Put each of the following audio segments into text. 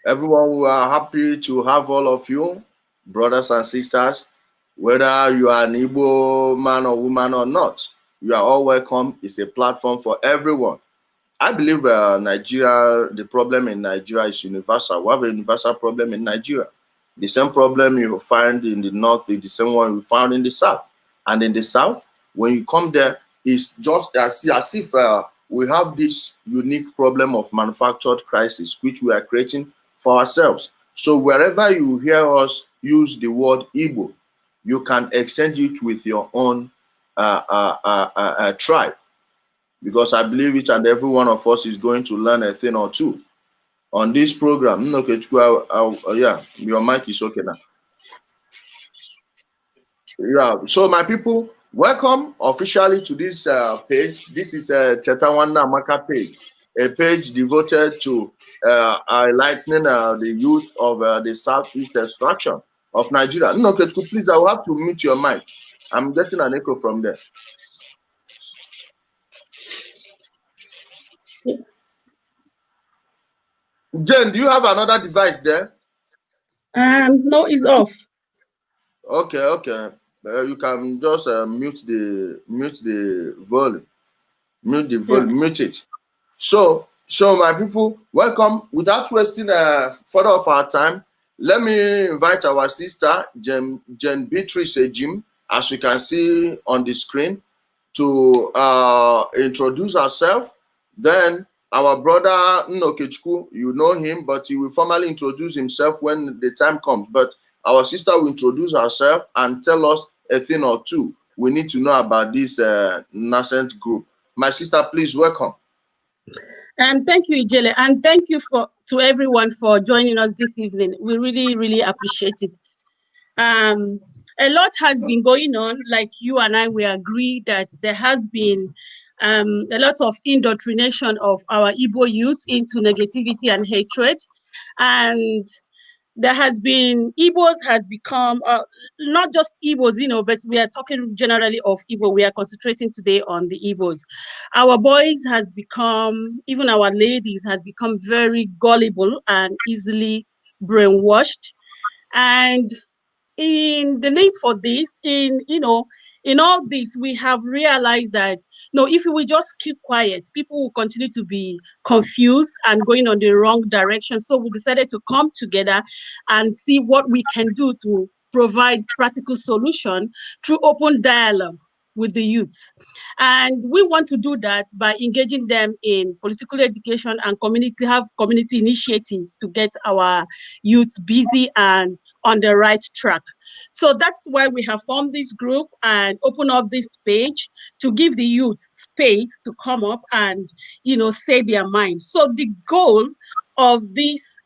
Everyone, we are happy to have all of you, brothers and sisters, whether you are an Igbo man or woman or not. You are all welcome. It's a platform for everyone. I believe Nigeria, the problem in Nigeria is universal. We have a universal problem in Nigeria. The same problem you find in the north is the same one you found in the south. And in the south, when you come there, it's just as if we have this unique problem of manufactured crisis, which we are creating for ourselves. So wherever you hear us use the word Igbo, you can exchange it with your own tribe, because I believe each and every one of us is going to learn a thing or two on this program. Okay, yeah, your mic is okay now. Yeah, so my people, welcome officially to this page. This is a Chetawana Amaka page, a page devoted to enlightening the youth of the southeast extraction of Nigeria. Okay, please, I will have to mute your mic. I'm getting an echo from there. Jen, do you have another device there? No, it's off. Okay. You can just mute the volume. Mute it. So my people, welcome. Without wasting further of our time, let me invite our sister Jen Beatrice Jim, as you can see on the screen, to introduce herself. Then our brother Nnokechukwu, you know him, but he will formally introduce himself when the time comes. But our sister will introduce herself and tell us a thing or two we need to know about this nascent group. My sister, please welcome. Thank you, Ijele, and thank you to everyone for joining us this evening. We really, really appreciate it. A lot has been going on. Like you and I, we agree that there has been a lot of indoctrination of our Igbo youth into negativity and hatred, and there has been, Igbos has become, not just Igbos, but we are talking generally of Igbo. We are concentrating today on the Igbos. Our boys has become, even our ladies has become very gullible and easily brainwashed. And in the need for this, in all this, we have realized that if we just keep quiet, people will continue to be confused and going on the wrong direction. So we decided to come together and see what we can do to provide practical solution through open dialogue with the youths. And we want to do that by engaging them in political education and community initiatives to get our youths busy and on the right track. So that's why we have formed this group and open up this page to give the youth space to come up and, say their mind. So the goal of this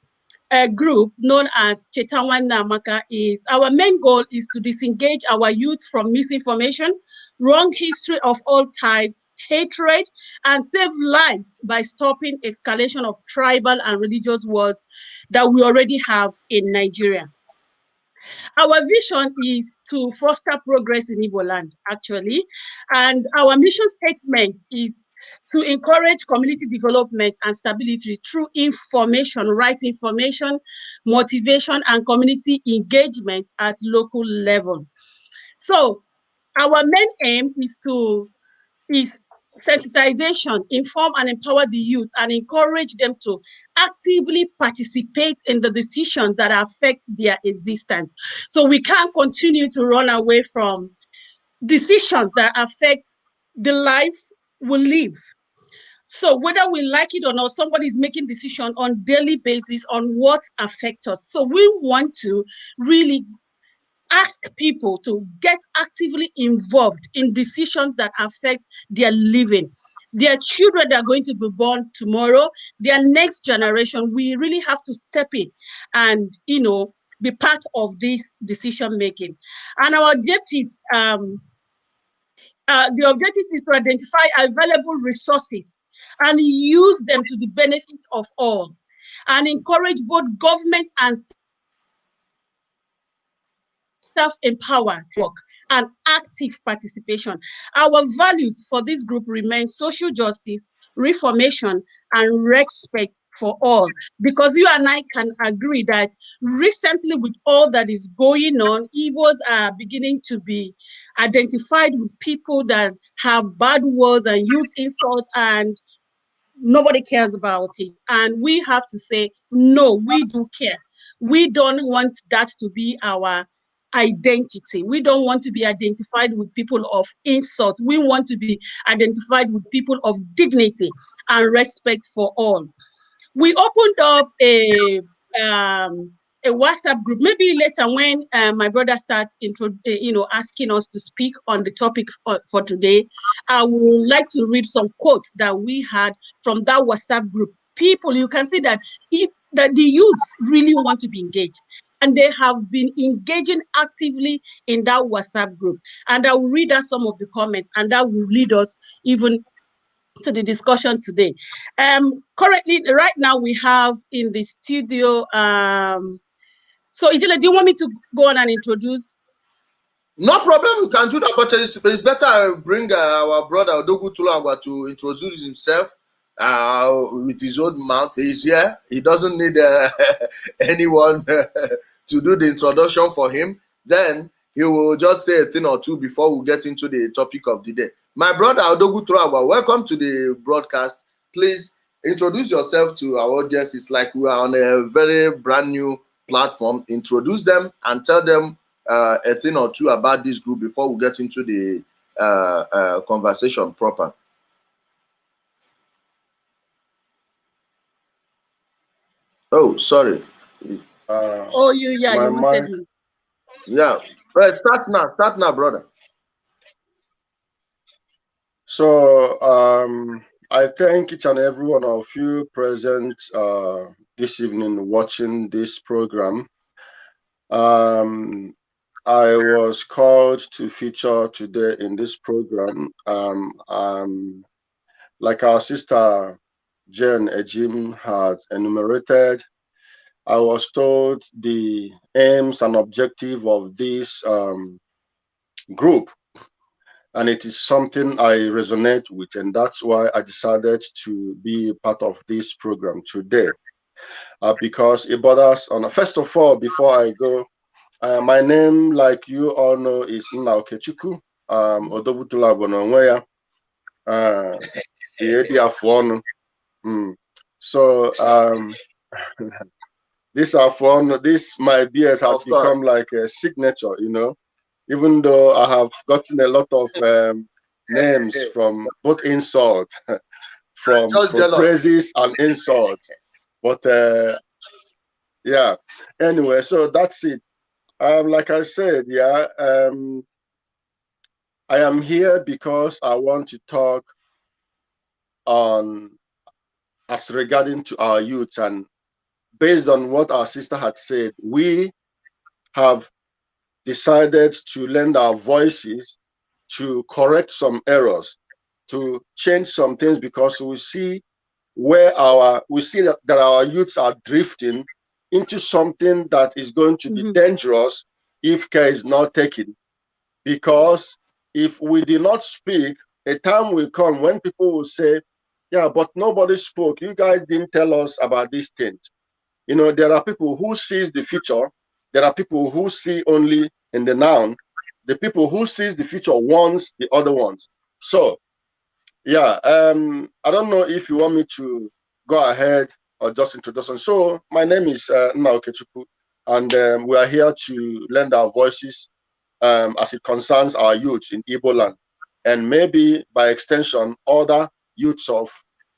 group known as Chetawana Amaka is, our main goal is to disengage our youth from misinformation, wrong history of all types, hatred, and save lives by stopping escalation of tribal and religious wars that we already have in Nigeria. Our vision is to foster progress in Igbo land, actually. And our mission statement is to encourage community development and stability through information, right information, motivation, and community engagement at local level. So our main aim is sensitization, inform and empower the youth and encourage them to actively participate in the decisions that affect their existence. So we can't continue to run away from decisions that affect the life we live. So whether we like it or not, somebody is making decisions on daily basis on what affects us. So we want to really ask people to get actively involved in decisions that affect their living, their children that are going to be born tomorrow, their next generation. We really have to step in and, be part of this decision making. And our objectives, the objective is to identify available resources and use them to the benefit of all, and encourage both government and self-empowered work and active participation. Our values for this group remain social justice, reformation, and respect for all. Because you and I can agree that recently, with all that is going on, Igbos are beginning to be identified with people that have bad words and use insults, and nobody cares about it. And we have to say, no, we do care. We don't want that to be our identity. We don't want to be identified with people of insult. We want to be identified with people of dignity and respect for all. We opened up a WhatsApp group. Maybe later when my brother starts asking us to speak on the topic for today, I would like to read some quotes that we had from that WhatsApp group. People, you can see that that the youths really want to be engaged, and they have been engaging actively in that WhatsApp group. And I will read out some of the comments, and that will lead us even to the discussion today. Currently, right now, we have in the studio. So, Ijele, do you want me to go on and introduce? No problem, we can do that, but it's better I bring our brother Odogu Tulagwa to introduce himself with his own mouth. He's here. He doesn't need anyone to do the introduction for him. Then he will just say a thing or two before we get into the topic of the day. My brother Odogu Tulagwa, welcome to the broadcast. Please introduce yourself to our audience. It's like we are on a very brand new platform. Introduce them and tell them a thing or two about this group before we get into the conversation proper. Oh, sorry. You wanted me. Yeah. Well, start now, brother. So I thank each and every one of you present this evening watching this program. I was called to feature today in this program. Like our sister Jen Ejim had enumerated, I was told the aims and objective of this group, and it is something I resonate with, and that's why I decided to be part of this program today, because it bothers on. First of all, before I go, my name, like you all know, is Nna Okechukwu Odobutula Bononweya. So this my BS has become like a signature, you know, even though I have gotten a lot of names from both insult, from praises and insults. But yeah, anyway, so that's it. Like I said, yeah, I am here because I want to talk on as regarding to our youth, and based on what our sister had said, we have decided to lend our voices to correct some errors, to change some things, because we see that our youths are drifting into something that is going to be dangerous if care is not taken. Because if we do not speak, a time will come when people will say, yeah, but nobody spoke. You guys didn't tell us about these things. You know, there are people who sees the future. There are people who see only in the now. The people who see the future wants the other ones. So, yeah, I don't know if you want me to go ahead or just introduction. So, my name is Nna Okechukwu, and we are here to lend our voices as it concerns our youth in Igbo land, and maybe by extension, other youths of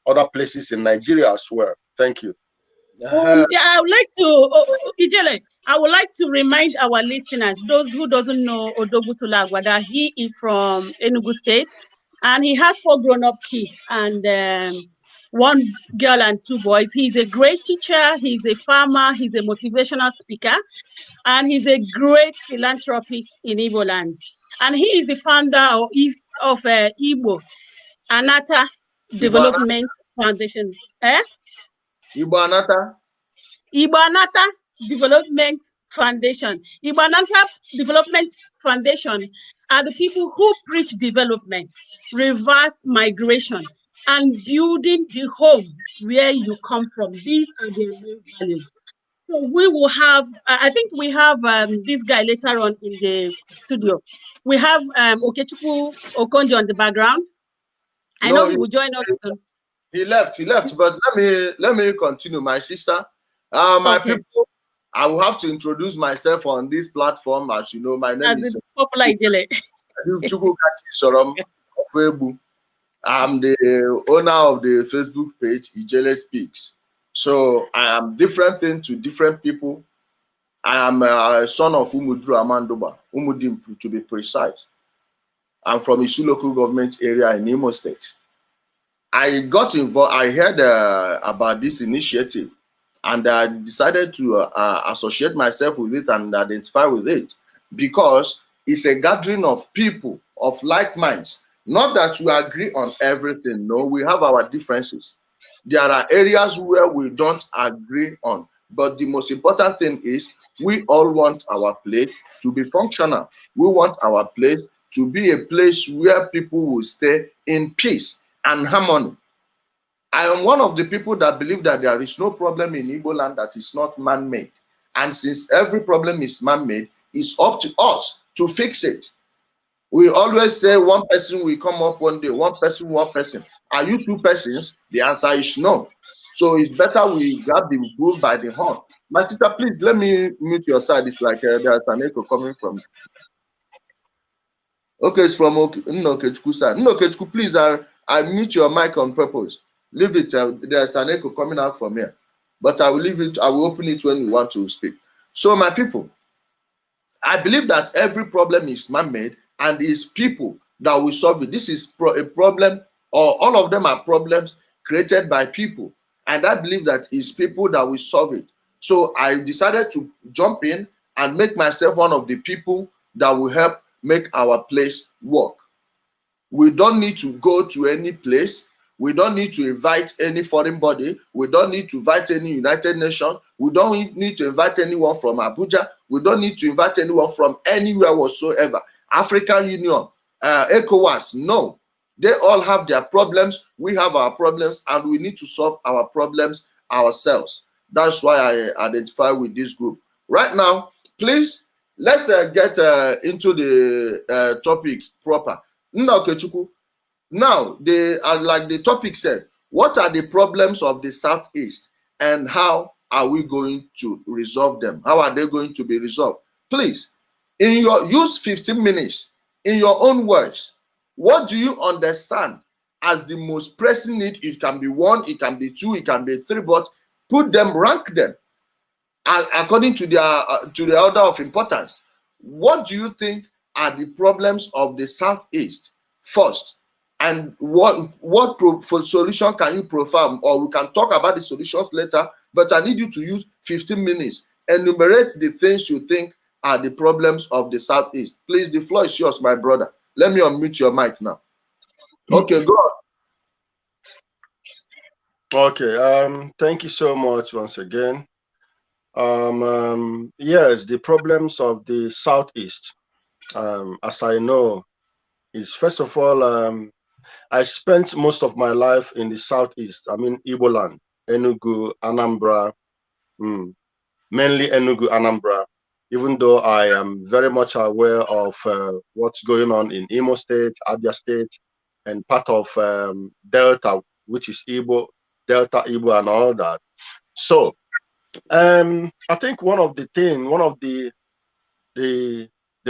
other places in Nigeria as well. Thank you. Yeah, I would like to, Ijele, I would like to remind our listeners, those who doesn't know Odogu Tulagwa, that he is from Enugu State, and he has 4 grown-up kids and 1 girl and 2 boys. He's a great teacher. He's a farmer. He's a motivational speaker, and he's a great philanthropist in Igbo land. And he is the founder of Igbo Anata Development Foundation. Igbo Anata Development Foundation. Igbo Anata Development Foundation are the people who preach development, reverse migration, and building the home where you come from. These are their main values. So we will have, I think we have this guy later on in the studio. We have Okechukwu Okonjo on the background. I know No, he will join us soon. he left. He left. But let me continue, my sister. My Okay, people, I will have to introduce myself on this platform. As you know, my name as is the popular Ijele. Chukwukachi Sorom of Ebu. I'm the owner of the Facebook page Ijele Speaks. So I am different thing to different people. I am a son of Umudru Amandoba, Umudimpu to be precise. I'm from Isu local government area in Imo State. I got involved, I heard about this initiative, and I decided to associate myself with it and identify with it because it's a gathering of people of like minds. Not that we agree on everything, no, we have our differences. There are areas where we don't agree on, but the most important thing is we all want our place to be functional. We want our place to be a place where people will stay in peace and harmony. I am one of the people that believe that there is no problem in Igbo land that is not man-made. And since every problem is man-made, it's up to us to fix it. We always say one person will come up one day, one person, one person. Are you two persons? The answer is no. So it's better we grab the bull by the horn. My sister, please let me mute your side. It's like there's an echo coming from. Okay, it's from Nnokechukwu side. Nnokechukwu, please, I mute your mic on purpose. Leave it. There's an echo coming out from here. But I will leave it. I will open it when you want to speak. So, my people, I believe that every problem is man-made and it's people that will solve it. This is a problem, or all of them are problems created by people. And I believe that it's people that will solve it. So I decided to jump in and make myself one of the people that will help make our place work. We don't need to go to any place. We don't need to invite any foreign body. We don't need to invite any United Nations. We don't need to invite anyone from Abuja. We don't need to invite anyone from anywhere whatsoever. African Union, ECOWAS, no. They all have their problems. We have our problems, and we need to solve our problems ourselves. That's why I identify with this group. Right now, please, let's get into the topic proper. Nnokechukwu, now, like the topic said, what are the problems of the Southeast and how are we going to resolve them? How are they going to be resolved? Please, use 15 minutes in your own words. What do you understand as the most pressing need? It can be one, it can be two, it can be three, but put them, rank them according to the order of importance. What do you think are the problems of the Southeast first? And what solution can you provide? Or we can talk about the solutions later, but I need you to use 15 minutes. Enumerate the things you think are the problems of the Southeast. Please, the floor is yours, my brother. Let me unmute your mic now. Okay, go on. Okay, thank you so much once again. Yes, the problems of the Southeast, as I know, is first of all, I spent most of my life in the Southeast. I mean, Igbo land, Enugu, Anambra, mainly Enugu, Anambra, even though I am very much aware of what's going on in Imo State, Abia State, and part of Delta, which is Igbo, Delta Igbo and all that. So I think one of the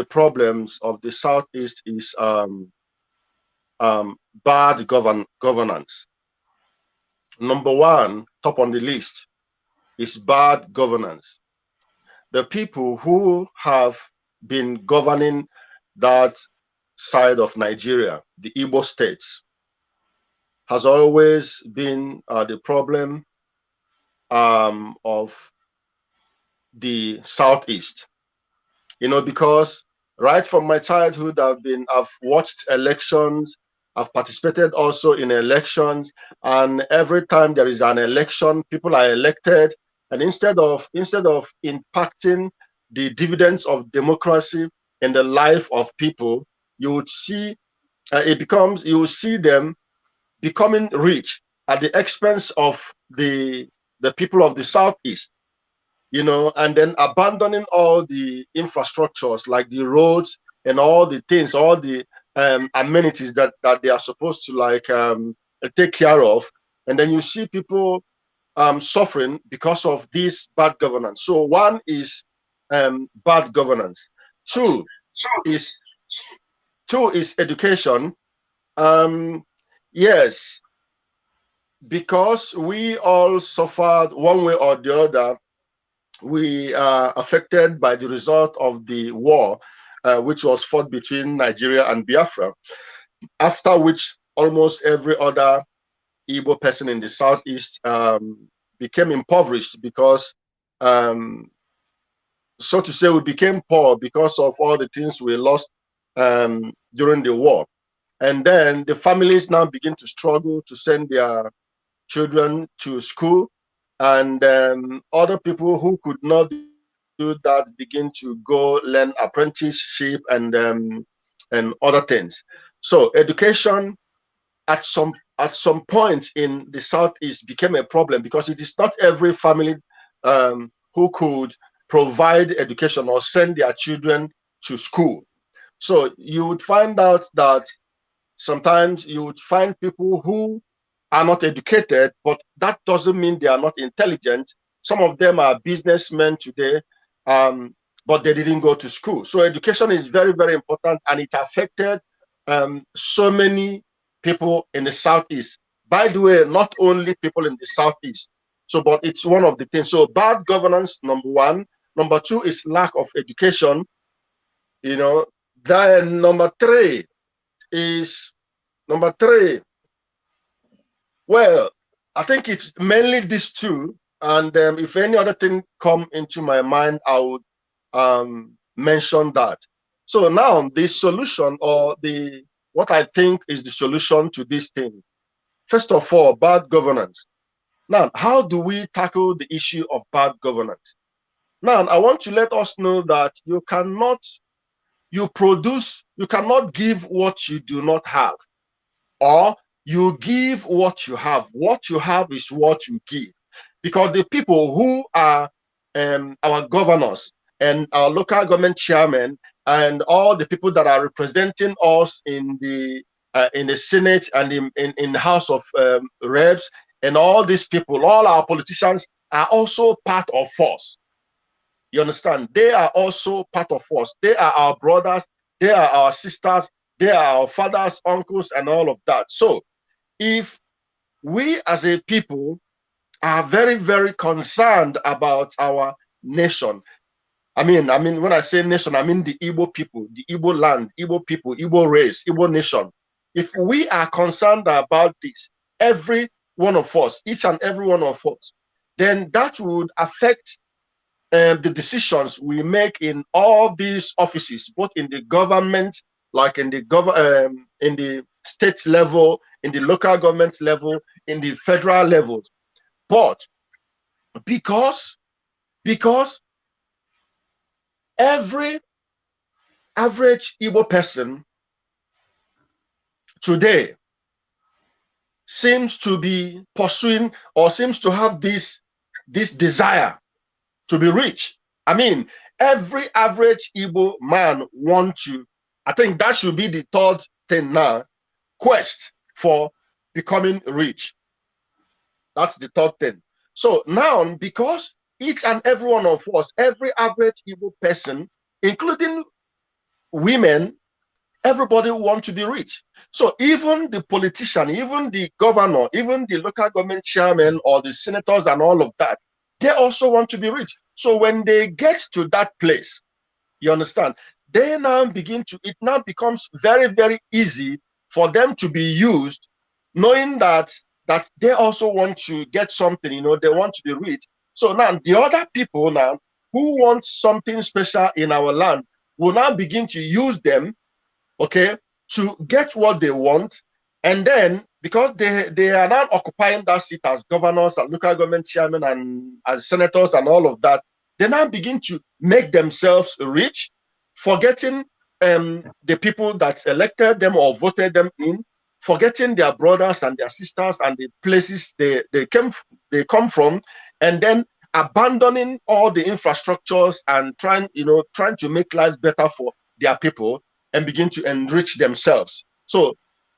problems of the Southeast is bad governance. Number one, top on the list, is bad governance. The people who have been governing that side of Nigeria, the Igbo states, has always been the problem of the Southeast. You know, because right from my childhood, I've watched elections, I've participated also in elections, and every time there is an election, people are elected, and instead of impacting the dividends of democracy in the life of people, you would see you will see them becoming rich at the expense of the people of the Southeast, you know, and then abandoning all the infrastructures like the roads and all the things, all the amenities that they are supposed to like take care of. And then you see people suffering because of this bad governance. So one is bad governance. Two is education. Yes, because we all suffered one way or the other. We are affected by the result of the war, which was fought between Nigeria and Biafra, after which almost every other Igbo person in the Southeast became impoverished because, so to say, we became poor because of all the things we lost during the war. And then the families now begin to struggle to send their children to school, and other people who could not do that begin to go learn apprenticeship and other things. So education at some point in the Southeast became a problem because it is not every family who could provide education or send their children to school. So you would find out that sometimes you would find people who are not educated, but that doesn't mean they are not intelligent. Some of them are businessmen today, but they didn't go to school. So education is very, very important, and it affected so many people in the Southeast. By the way, not only people in the Southeast. So, but it's one of the things. So bad governance, number one. Number two is lack of education. You know, then number three, well, I think it's mainly these two, and if any other thing come into my mind, I would mention that. So now the solution, or what I think is the solution to this thing, first of all, bad governance. Now, how do we tackle the issue of bad governance? Now, I want to let us know that you cannot give what you do not have, or you give what you have. What you have is what you give. Because the people who are our governors and our local government chairmen and all the people that are representing us in the Senate and in the House of Reps, and all these people, all our politicians are also part of us. You understand? They are also part of us. They are our brothers. They are our sisters. They are our fathers, uncles, and all of that. So if we as a people are very, very concerned about our nation, I mean, when I say nation, I mean the Igbo people, the Igbo land, Igbo people, Igbo race, Igbo nation. If we are concerned about this, every one of us, each and every one of us, then that would affect the decisions we make in all these offices, both in the government, like in the state level, in the local government level, in the federal level. But because every average Igbo person today seems to be pursuing, or seems to have this desire to be rich. I mean, every average Igbo man wants to, I think that should be the third thing now, quest for becoming rich. That's the third thing. So now, because each and every one of us, every average Igbo person, including women, everybody wants to be rich. So even the politician, even the governor, even the local government chairman or the senators and all of that, they also want to be rich. So when they get to that place, you understand, they now it now becomes very, very easy for them to be used, knowing that they also want to get something, you know, they want to be rich. So now the other people now who want something special in our land will now begin to use them, okay, to get what they want. And then because they are now occupying that seat as governors and local government chairmen and as senators and all of that, they now begin to make themselves rich, forgetting the people that elected them or voted them in, forgetting their brothers and their sisters and the places they come from, and then abandoning all the infrastructures and trying to make lives better for their people and begin to enrich themselves. So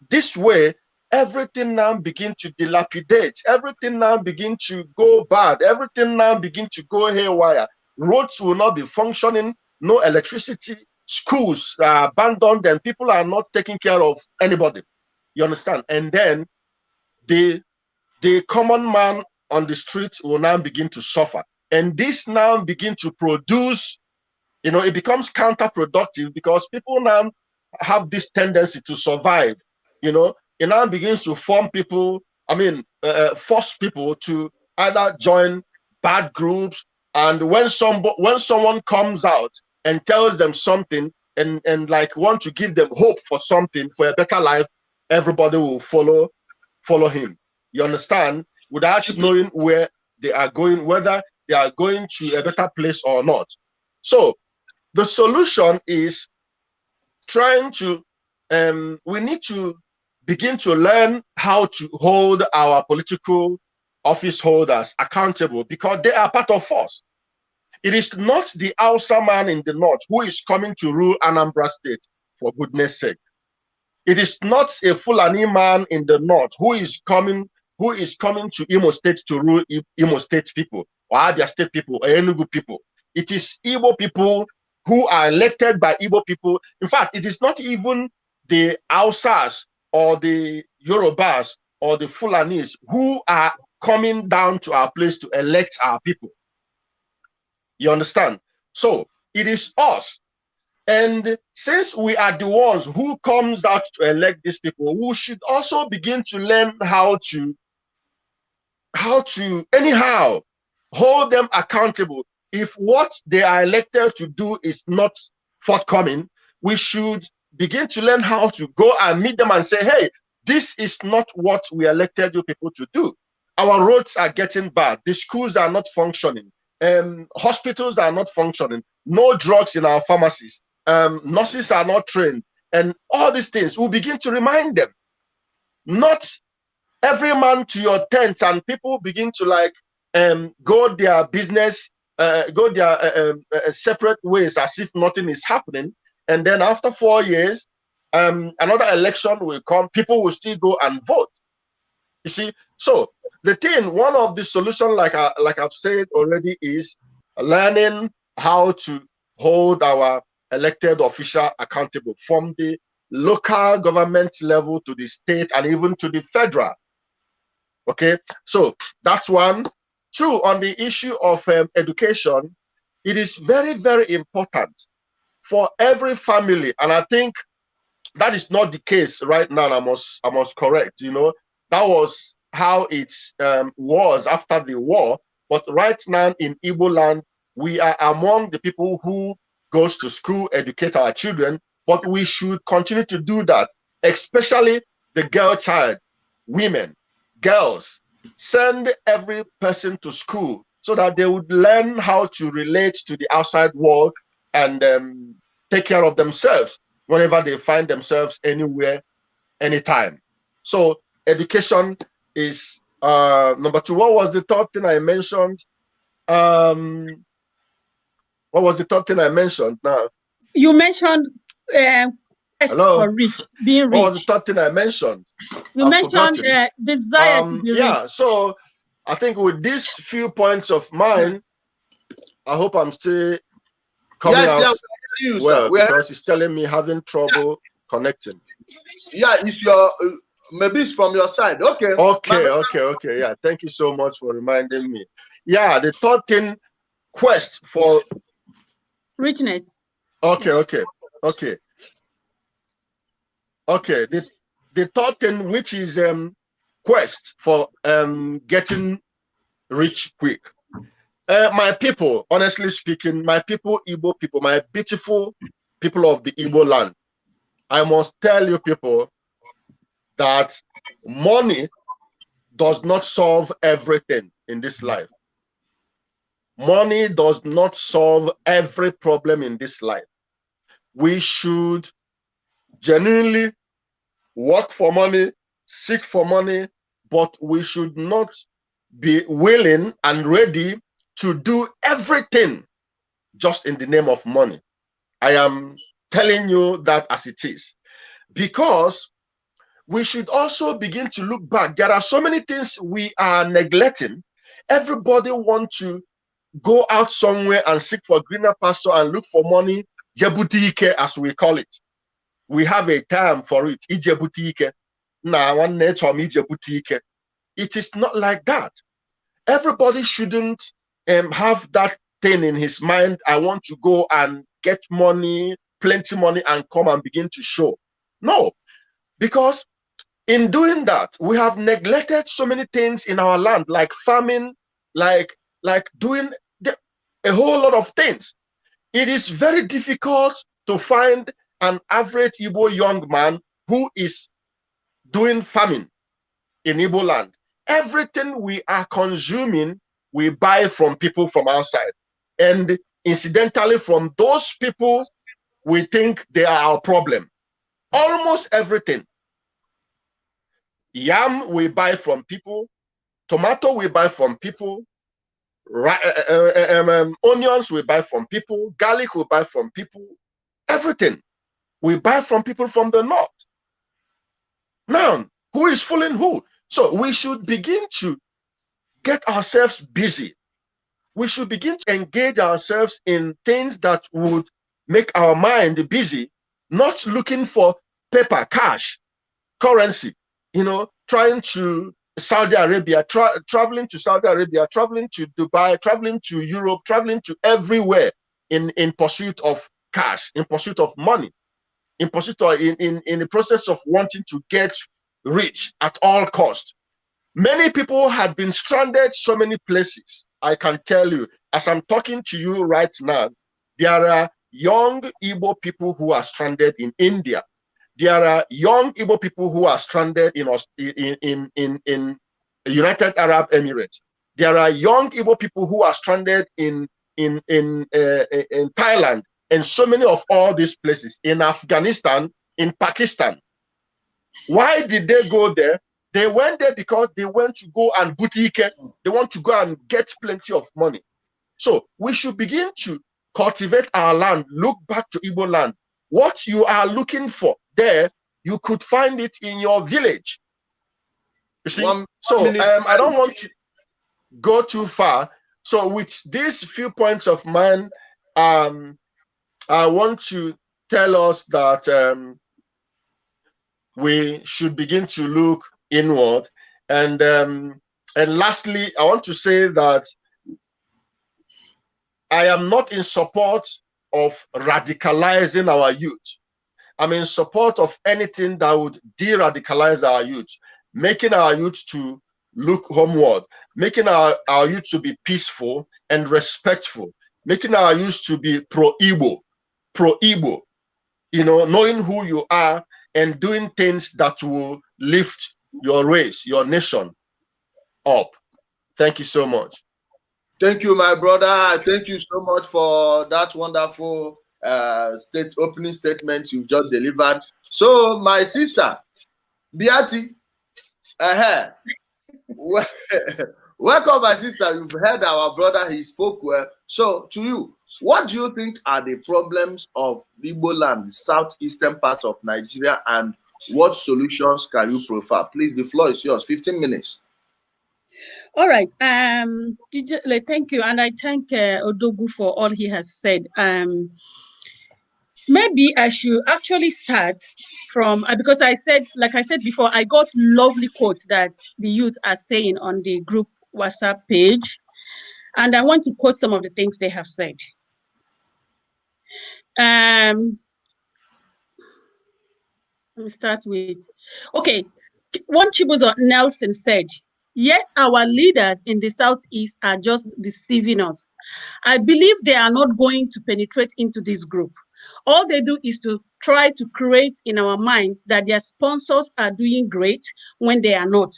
this way, everything now begin to dilapidate, everything now begin to go bad, everything now begin to go haywire. Roads will not be functioning, no electricity, schools are abandoned, and people are not taking care of anybody. You understand? And then the common man on the street will now begin to suffer. And this now begin to produce, it becomes counterproductive, because people now have this tendency to survive. It now begins to form people, force people to either join bad groups. And when someone comes out and tells them something and like want to give them hope for something, for a better life, everybody will follow him. You understand? Without knowing where they are going, whether they are going to a better place or not. So the solution is trying to, we need to begin to learn how to hold our political office holders accountable, because they are part of us. It is not the Hausa man in the north who is coming to rule Anambra State, for goodness sake. It is not a Fulani man in the north who is coming to Imo State to rule Imo State people, or Abia State people, or Enugu people. It is Igbo people who are elected by Igbo people. In fact, it is not even the Hausas or the Yorubas or the Fulanis who are coming down to our place to elect our people. You understand? So it is us. And since we are the ones who comes out to elect these people, we should also begin to learn how to anyhow hold them accountable. If what they are elected to do is not forthcoming, we should begin to learn how to go and meet them and say, hey, this is not what we elected you people to do. Our roads are getting bad. The schools are not functioning. Hospitals are not functioning. No drugs in our pharmacies. Nurses are not trained. And all these things, we'll begin to remind them. Not every man to your tent, and people begin to go their business, go their separate ways as if nothing is happening. And then after 4 years, another election will come, people will still go and vote. You see, so the thing, one of the solutions, like I've said already, is learning how to hold our elected official accountable from the local government level to the state and even to the federal. Okay, so that's one. Two, on the issue of education, it is very, very important for every family, and I think that is not the case right now. I must correct. That was how it was after the war, but right now in Igbo land, we are among the people who goes to school, educate our children, but we should continue to do that, especially the girl child, women, girls. Send every person to school so that they would learn how to relate to the outside world and take care of themselves whenever they find themselves anywhere, anytime. So education is number two. What was the third thing I mentioned? What was the third thing I mentioned now? You mentioned hello? for being rich. What was the third thing I mentioned? You mentioned desire to be rich. Yeah, so I think with these few points of mine, I hope I'm still coming out well, because it's telling me having trouble connecting. Yeah, it's your maybe it's from your side. Okay. Okay. Yeah, thank you so much for reminding me. Yeah, the third thing, quest for richness. Okay. The third thing, which is quest for getting rich quick. My people, honestly speaking, my people, Igbo people, my beautiful people of the Igbo land, I must tell you people that money does not solve everything in this life. Money does not solve every problem in this life. We should genuinely work for money, seek for money, but we should not be willing and ready to do everything just in the name of money. I am telling you that as it is, because we should also begin to look back. There are so many things we are neglecting. Everybody wants to go out somewhere and seek for greener pasture and look for money, Jebutike, as we call it. We have a term for it, Ijebutike. Now, one nature Ijebutike. It is not like that. Everybody shouldn't have that thing in his mind. I want to go and get money, plenty money, and come and begin to show. No, because in doing that, we have neglected so many things in our land, like farming, like doing a whole lot of things. It is very difficult to find an average Igbo young man who is doing farming in Igbo land. Everything we are consuming, we buy from people from outside. And incidentally, from those people, we think they are our problem. Almost everything. Yam we buy from people. Tomato we buy from people. Onions we buy from people. Garlic we buy from people. Everything we buy from people from the north. Now, who is fooling who? So we should begin to get ourselves busy. We should begin to engage ourselves in things that would make our mind busy, not looking for paper, cash, currency, trying to Saudi Arabia, traveling to Saudi Arabia, traveling to Dubai, traveling to Europe, traveling to everywhere in pursuit of cash, in pursuit of money, in pursuit of, in the process of wanting to get rich at all cost. Many people had been stranded so many places. I can tell you, as I'm talking to you right now, there are young Igbo people who are stranded in India. There are young Igbo people who are stranded in United Arab Emirates. There are young Igbo people who are stranded in Thailand, and so many of all these places, in Afghanistan, in Pakistan. Why did they go there? They went there because they went to go and boutique. They want to go and get plenty of money. So we should begin to cultivate our land, look back to Igbo land. What you are looking for there, you could find it in your village. You see? I don't want to go too far. So with these few points of mine, I want to tell us that we should begin to look inward. And lastly, I want to say that I am not in support of radicalizing our youth. I'm in support of anything that would de-radicalize our youth, making our youth to look homeward, making our youth to be peaceful and respectful, making our youth to be pro-Igbo, knowing who you are and doing things that will lift your race, your nation up. Thank you so much. Thank you, my brother. Thank you so much for that wonderful opening statement you've just delivered. So, my sister, Beati, welcome, my sister. You've heard our brother, he spoke well. So, to you, what do you think are the problems of Igbo land, the southeastern part of Nigeria, and what solutions can you prefer? Please, the floor is yours. 15 minutes. All right. Thank you. And I thank Odogu for all he has said. Maybe I should actually start from, because like I said before, I got lovely quotes that the youth are saying on the group WhatsApp page. And I want to quote some of the things they have said. Let me start with, okay, one Chibuzo Nelson said, yes, our leaders in the Southeast are just deceiving us. I believe they are not going to penetrate into this group. All they do is to try to create in our minds that their sponsors are doing great when they are not.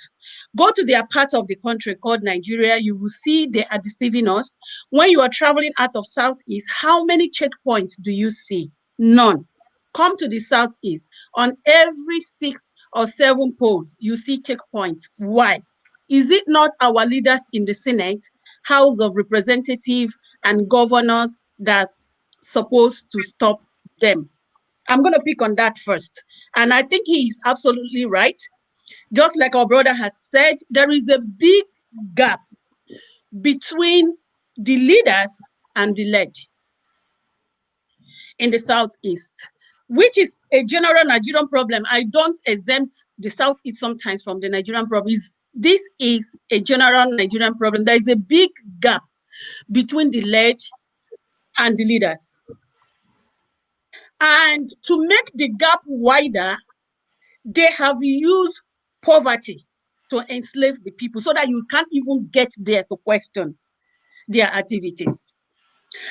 Go to their part of the country called Nigeria, you will see they are deceiving us. When you are traveling out of Southeast, how many checkpoints do you see? None. Come to the Southeast. On every 6 or 7 polls, you see checkpoints. Why? Is it not our leaders in the Senate, House of Representatives, and governors that's supposed to stop them? I'm going to pick on that first. And I think he is absolutely right. Just like our brother has said, there is a big gap between the leaders and the led in the Southeast, which is a general Nigerian problem. I don't exempt the Southeast sometimes from the Nigerian problem. This is a general Nigerian problem. There is a big gap between the led and the leaders. And to make the gap wider, they have used poverty to enslave the people so that you can't even get there to question their activities.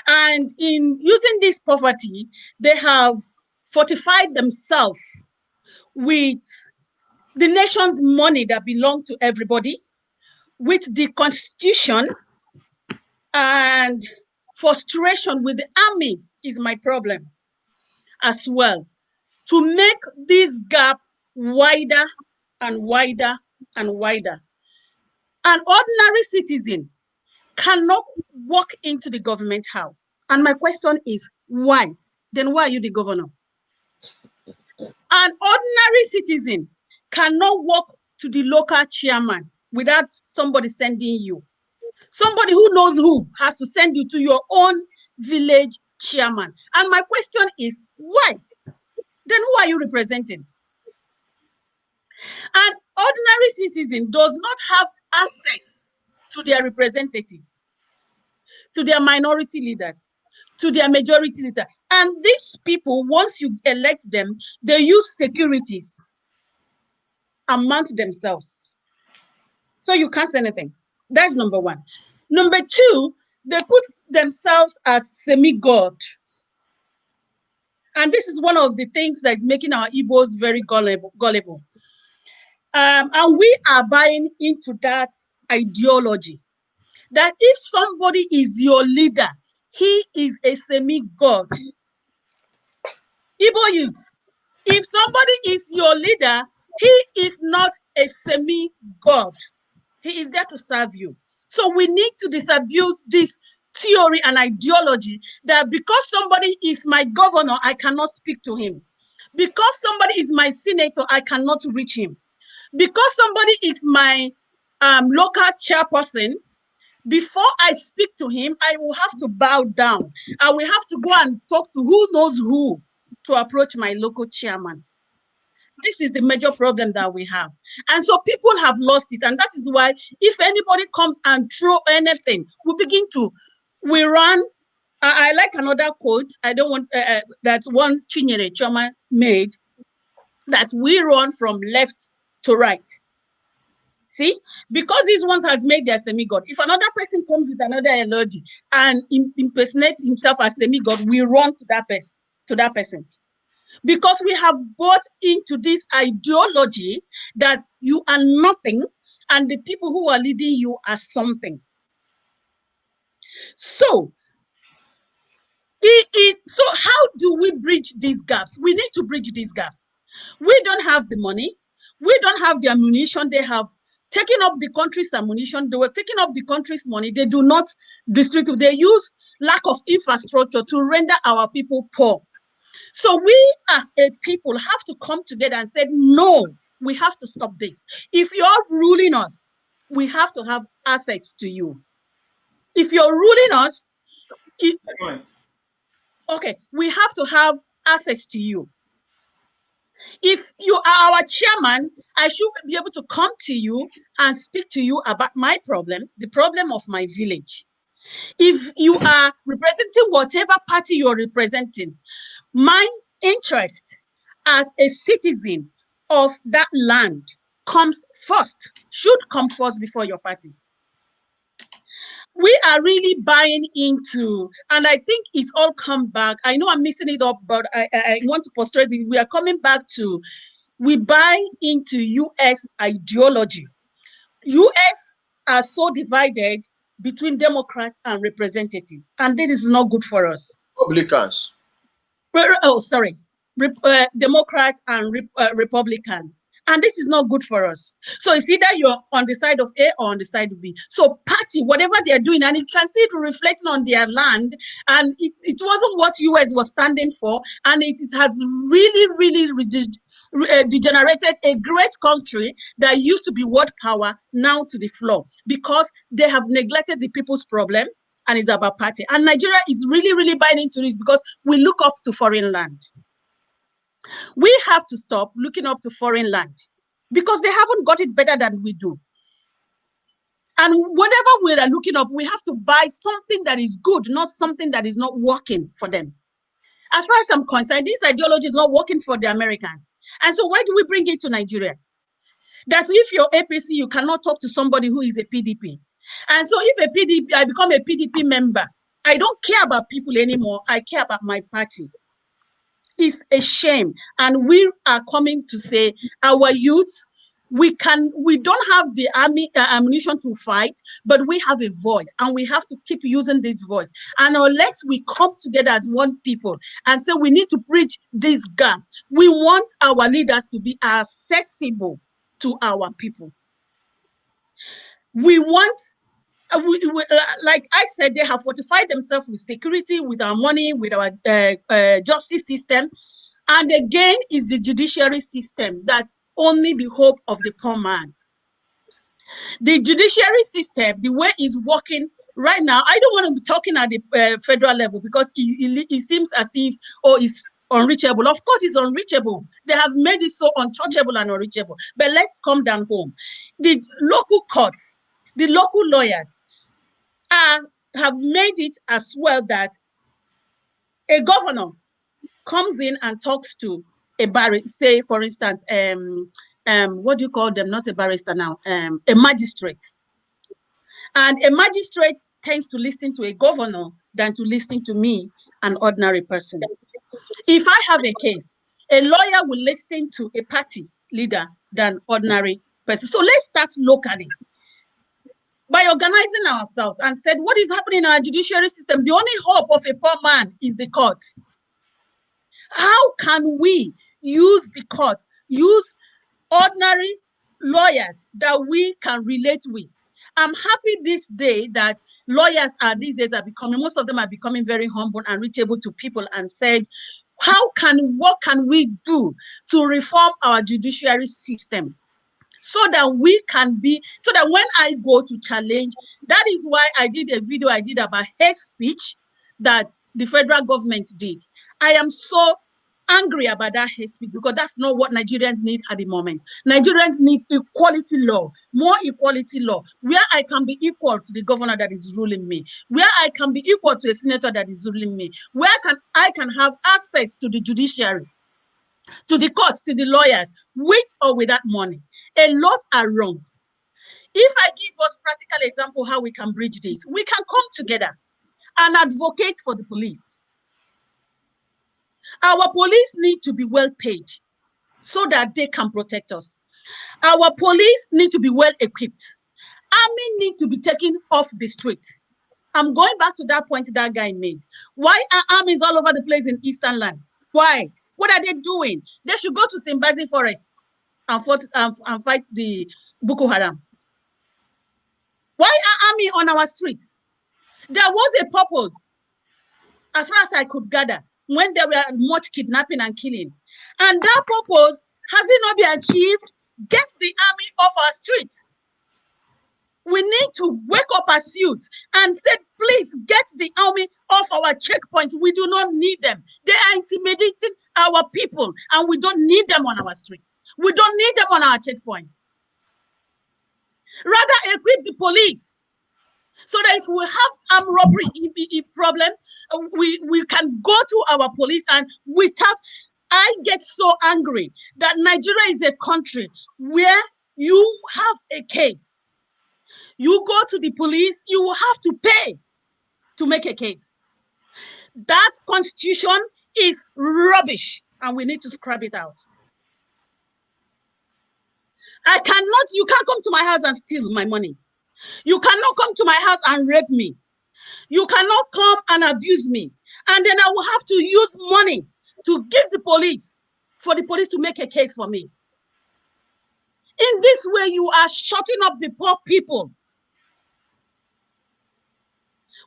And in using this poverty, they have fortified themselves with the nation's money that belongs to everybody, with the constitution, and frustration with the armies is my problem as well. To make this gap wider and wider and wider. An ordinary citizen cannot walk into the government house. And my question is, why? Then why are you the governor? An ordinary citizen cannot walk to the local chairman without somebody sending you. Somebody who knows who has to send you to your own village chairman. And my question is, why? Then who are you representing? An ordinary citizen does not have access to their representatives, to their minority leaders, to their majority leader. And these people, once you elect them, they use securities amongst themselves. So you can't say anything. That's number one. Number two, they put themselves as semi-god. And this is one of the things that is making our Igbos very gullible. And we are buying into that ideology that if somebody is your leader, he is a semi-god. Igbo youths, if somebody is your leader, he is not a semi-god. He is there to serve you. So we need to disabuse this theory and ideology that because somebody is my governor, I cannot speak to him. Because somebody is my senator, I cannot reach him. Because somebody is my local chairperson, before I speak to him, I will have to bow down. I will have to go and talk to who knows who to approach my local chairman. This is the major problem that we have. And so people have lost it. And that is why if anybody comes and throw anything, we run. I like another quote. I don't want, that's one Chinyere Choma made, that we run from left to right. See, because these ones has made their semi-god. If another person comes with another analogy and impersonates himself as semi-god, we run to that person. Because we have bought into this ideology that you are nothing and the people who are leading you are something. So, so how do we bridge these gaps? We need to bridge these gaps. We don't have the money. We don't have the ammunition. They have taken up the country's ammunition. They were taking up the country's money. They do not distribute. They use lack of infrastructure to render our people poor. So we as a people have to come together and say, no, we have to stop this. If you're ruling us, we have to have access to you. If you're ruling us, okay, we have to have access to you. If you are our chairman, I should be able to come to you and speak to you about my problem, the problem of my village. If you are representing whatever party you're representing, my interest as a citizen of that land should come first before your party. We are really buying into, and I think it's all come back. I know I'm mixing it up, but I want to postulate it. We are coming back to, we buy into US ideology. US are so divided between Democrats and representatives, and this is not good for us. Republicans. Democrats and Republicans. And this is not good for us. So it's either you're on the side of A or on the side of B. So party, whatever they're doing, and you can see it reflecting on their land, and it wasn't what US was standing for, and it has really, really degenerated a great country that used to be world power now to the floor, because they have neglected the people's problem, and it's about party. And Nigeria is really, really buying into this because we look up to foreign land. We have to stop looking up to foreign land because they haven't got it better than we do. And whatever we are looking up, we have to buy something that is good, not something that is not working for them. As far as I'm concerned, this ideology is not working for the Americans. And so why do we bring it to Nigeria? That if you're APC, you cannot talk to somebody who is a PDP. And so if I become a PDP member, I don't care about people anymore. I care about my party. It's a shame. And we are coming to say, our youths, we don't have the army ammunition to fight, but we have a voice, and we have to keep using this voice. And unless we come together as one people and say we need to bridge this gap, we want our leaders to be accessible to our people. We want, like I said, they have fortified themselves with security, with our money, with our justice system. And again, is the judiciary system that's only the hope of the poor man. The judiciary system, the way it's working right now, I don't want to be talking at the federal level because it seems as if, it's unreachable. Of course, it's unreachable. They have made it so untouchable and unreachable. But let's come down home. The local courts, the local lawyers have made it as well that a governor comes in and talks to a barrister, say, for instance, what do you call them? Not a barrister now, a magistrate. And a magistrate tends to listen to a governor than to listen to me, an ordinary person. If I have a case, a lawyer will listen to a party leader than ordinary person. So let's start locally by organizing ourselves and said, what is happening in our judiciary system? The only hope of a poor man is the court. How can we use the court, use ordinary lawyers that we can relate with? I'm happy this day that lawyers these days are becoming, most of them are becoming very humble and reachable to people, and said, what can we do to reform our judiciary system so that so that when I go to challenge, that is why I did a video I did about hate speech that the federal government did. I am so angry about that hate speech because that's not what Nigerians need at the moment. Nigerians need equality law, more equality law, where I can be equal to the governor that is ruling me, where I can be equal to a senator that is ruling me, where I can have access to the judiciary, to the courts, to the lawyers, with or without money. A lot are wrong. If I give us practical example how we can bridge this, we can come together and advocate for the police. Our police need to be well paid so that they can protect us. Our police need to be well equipped. Army need to be taken off the street. I'm going back to that point that guy made. Why are armies all over the place in Eastern Land? Why? What are they doing? They should go to Simbazi Forest and fight the Boko Haram. Why are army on our streets? There was a purpose, as far as I could gather, when there were much kidnapping and killing. And that purpose, has it not been achieved? Get the army off our streets. We need to wake up as youths and say, please get the army off our checkpoints. We do not need them. They are intimidating our people, and we don't need them on our streets. We don't need them on our checkpoints. Rather, equip the police so that if we have armed robbery problem, we can go to our police and without. I get so angry that Nigeria is a country where you have a case. You go to the police, you will have to pay to make a case. That constitution is rubbish, and we need to scrap it out. You can't come to my house and steal my money. You cannot come to my house and rape me. You cannot come and abuse me. And then I will have to use money to give the police, for the police to make a case for me. In this way, you are shutting up the poor people.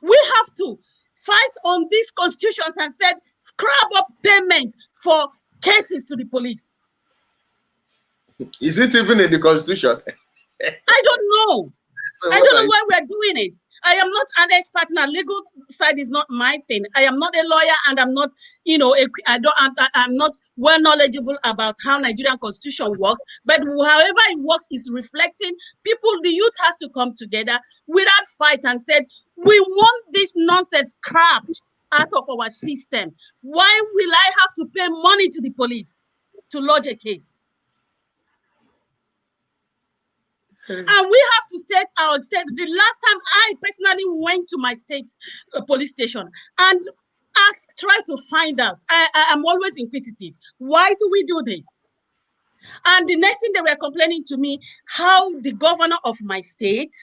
We have to fight on these constitutions and said, scrap up payment for cases to the police. Is it even in the constitution? I don't know. So I don't know why we're doing it. I am not an expert in the legal side, is not my thing. I am not a lawyer, and I'm not, I'm not well knowledgeable about how Nigerian constitution works. But however it works is reflecting people. The youth has to come together without fight and said, we want this nonsense scrapped out of our system. Why will I have to pay money to the police to lodge a case? And we have to state our state. The last time I personally went to my state police station and try to find out, I am always inquisitive. Why do we do this? And the next thing they were complaining to me, how the governor of my state,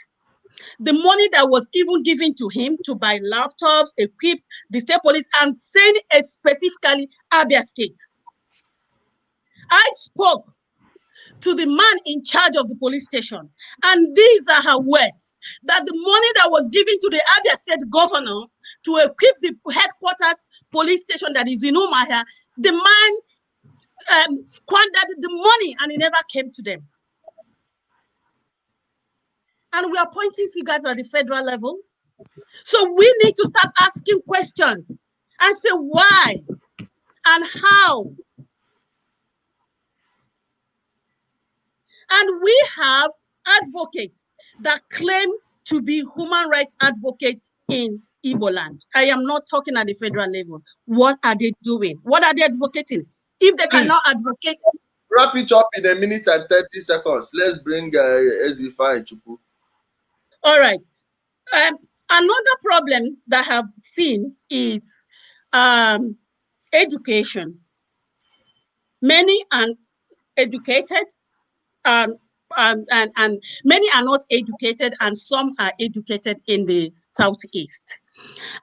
the money that was even given to him to buy laptops, equipped the state police, and saying specifically Abia State. I spoke to the man in charge of the police station, and these are her words, that the money that was given to the Abia State governor to equip the headquarters police station that is in Umuahia, the man squandered the money and it never came to them. And we are pointing fingers at the federal level. So we need to start asking questions and say why and how. And we have advocates that claim to be human rights advocates in Igbo land. I am not talking at the federal level. What are they doing? What are they advocating? If they cannot advocate. Wrap it up in 1 minute and 30 seconds. Let's bring Ezifa and Chukwu. All right. Another problem that I have seen is education. Many are educated, and many are not educated, and some are educated in the Southeast.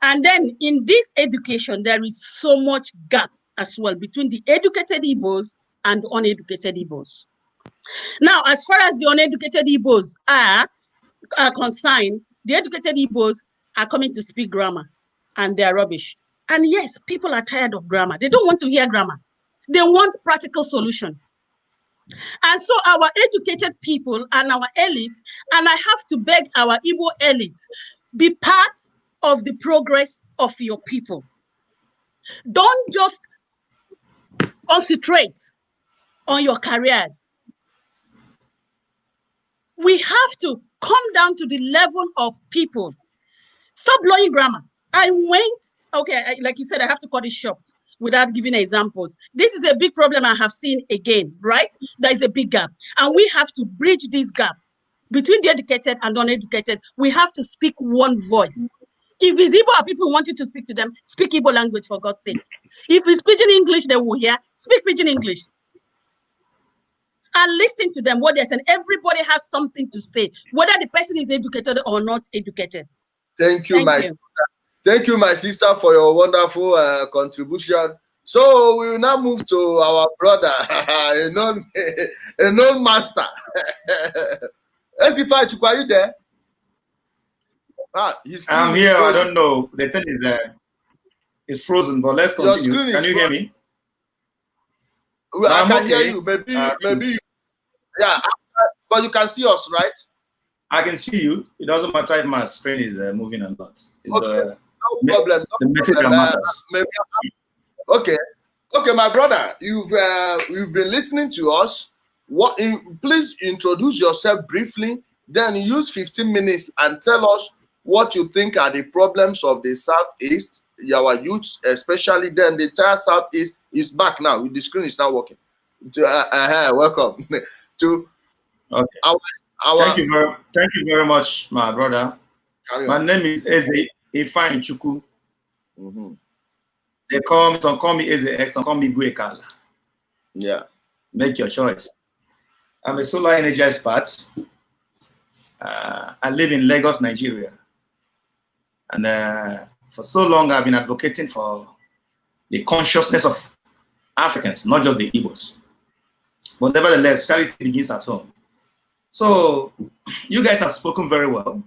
And then in this education, there is so much gap as well between the educated Igbos and the uneducated Igbos. Now, as far as the uneducated Igbos are concerned, the educated Igbos are coming to speak grammar, and they are rubbish. And yes, people are tired of grammar. They don't want to hear grammar. They want practical solution. And so our educated people and our elites, and I have to beg our Igbo elites, be part of the progress of your people. Don't just concentrate on your careers. We have to come down to the level of people. Stop blowing grammar. I went, okay, like you said, I have to cut it short without giving examples. This is a big problem I have seen again, right? There is a big gap. And we have to bridge this gap between the educated and uneducated. We have to speak one voice. If it's Igbo people want you to speak to them, speak Igbo language for God's sake. If it's Pidgin English, they will hear, speak Pidgin English. And listen to them, what they're saying. Everybody has something to say, whether the person is educated or not educated. Thank you, my sister. Thank you, my sister, for your wonderful contribution. So we will now move to our brother, a known master. Ezifa Chukwu, are you there? I'm here. I don't know. The thing is that it's frozen, but let's continue. Can you hear me? Well, I can hear you. Maybe you. Yeah, but you can see us, right? I can see you. It doesn't matter if my screen is moving or not. It's okay. No problem. The message that matters. Okay, my brother, you've been listening to us. Please introduce yourself briefly. Then use 15 minutes and tell us what you think are the problems of the Southeast, our youth, especially. Then the entire Southeast is back now. The screen is now working. Welcome to our. Thank you very much, my brother. My name is Eze Ifeanyi Chukwu. Some call me Eze X, some call me Guekala. Yeah. Make your choice. I'm a solar energy expert. I live in Lagos, Nigeria. And for so long, I've been advocating for the consciousness of Africans, not just the Igbos. But nevertheless, charity begins at home. So you guys have spoken very well.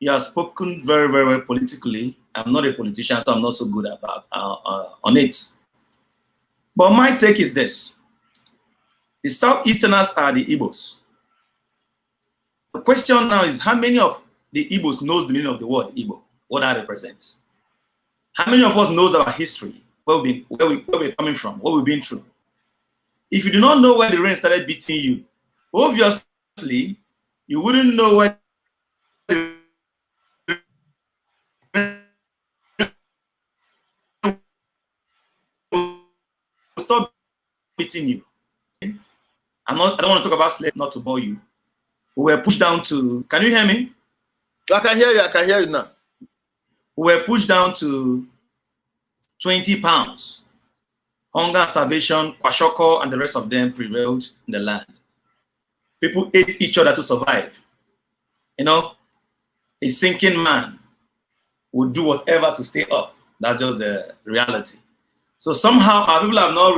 You have spoken very, very well politically. I'm not a politician, so I'm not so good about on it. But my take is this. The Southeasterners are the Igbos. The question now is, how many of the Igbos knows the meaning of the word Igbo? What that represents? How many of us knows our history, where we're coming from, what we've been through? If you do not know where the rain started beating you, obviously, you wouldn't know where the rain will stop beating you. I don't want to talk about slavery, not to bore you. We were pushed down to, can you hear me? I can hear you now. We were pushed down to 20 pounds. Hunger, starvation, kwashoko, and the rest of them prevailed in the land. People ate each other to survive. You know, a sinking man would do whatever to stay up. That's just the reality. So somehow our people have not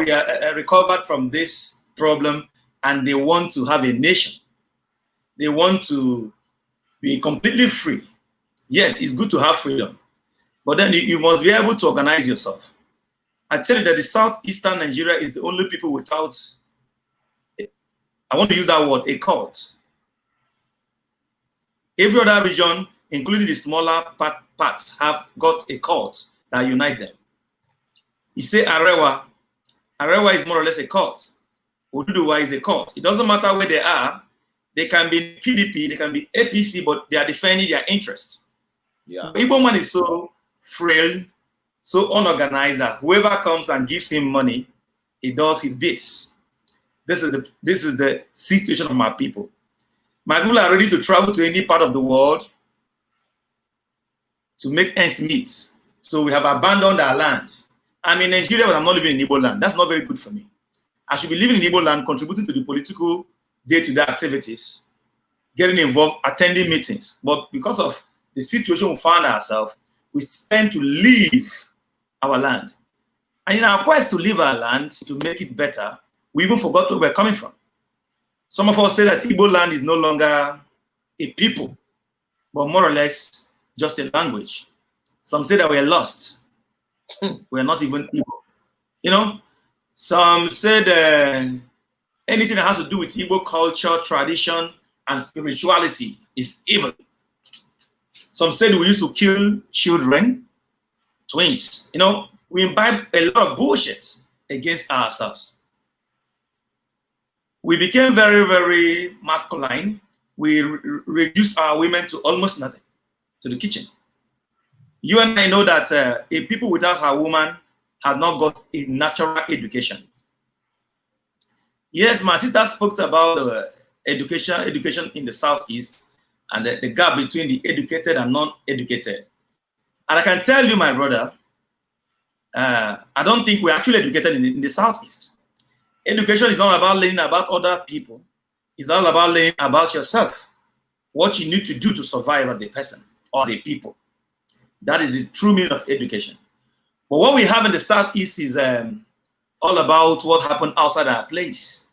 recovered from this problem, and they want to have a nation. They want to be completely free. Yes, it's good to have freedom, but then you must be able to organize yourself. I tell you that the Southeastern Nigeria is the only people without, I want to use that word, a cult. Every other region, including the smaller parts, have got a cult that unite them. You say Arewa is more or less a cult. Oduduwa is a cult. It doesn't matter where they are. They can be PDP, they can be APC, but they are defending their interests. Yeah. Igbo man is so frail, so unorganized that whoever comes and gives him money, he does his bits. This is the situation of my people. My people are ready to travel to any part of the world to make ends meet. So we have abandoned our land. I'm in Nigeria, but I'm not living in Igbo land. That's not very good for me. I should be living in Igbo land, contributing to the political day-to-day activities, getting involved, attending meetings. But because of the situation we found ourselves, we tend to leave our land. And in our quest to leave our land, to make it better, we even forgot where we're coming from. Some of us say that Igbo land is no longer a people, but more or less just a language. Some say that we're lost. We're not even Igbo. You know, some said anything that has to do with Igbo culture, tradition, and spirituality is evil. Some said we used to kill children, twins. You know, we imbibed a lot of bullshit against ourselves. We became very, very masculine. We reduced our women to almost nothing, to the kitchen. You and I know that a people without a woman has not got a natural education. Yes, my sister spoke about education in the Southeast and the gap between the educated and non-educated. And I can tell you, my brother, I don't think we're actually educated in the Southeast. Education is not about learning about other people. It's all about learning about yourself, what you need to do to survive as a person or as a people. That is the true meaning of education. But what we have in the Southeast is all about what happened outside our place.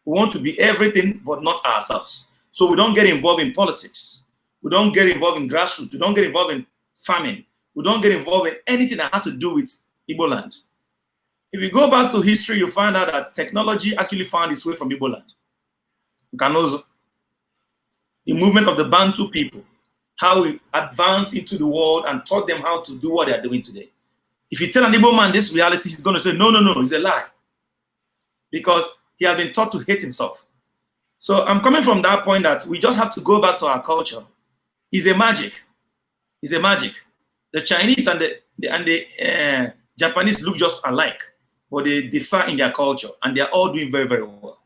We want to be everything, but not ourselves. So we don't get involved in politics. We don't get involved in grassroots. We don't get involved in farming. We don't get involved in anything that has to do with Igbo land. If you go back to history, you find out that technology actually found its way from Igbo land. Kanozo, the movement of the Bantu people, how we advanced into the world and taught them how to do what they are doing today. If you tell an Igbo man this reality, he's going to say, no, it's a lie. Because he has been taught to hate himself. So I'm coming from that point that we just have to go back to our culture. It's a magic. It's a magic. The Chinese and the Japanese look just alike, but they differ in their culture, and they are all doing very, very well.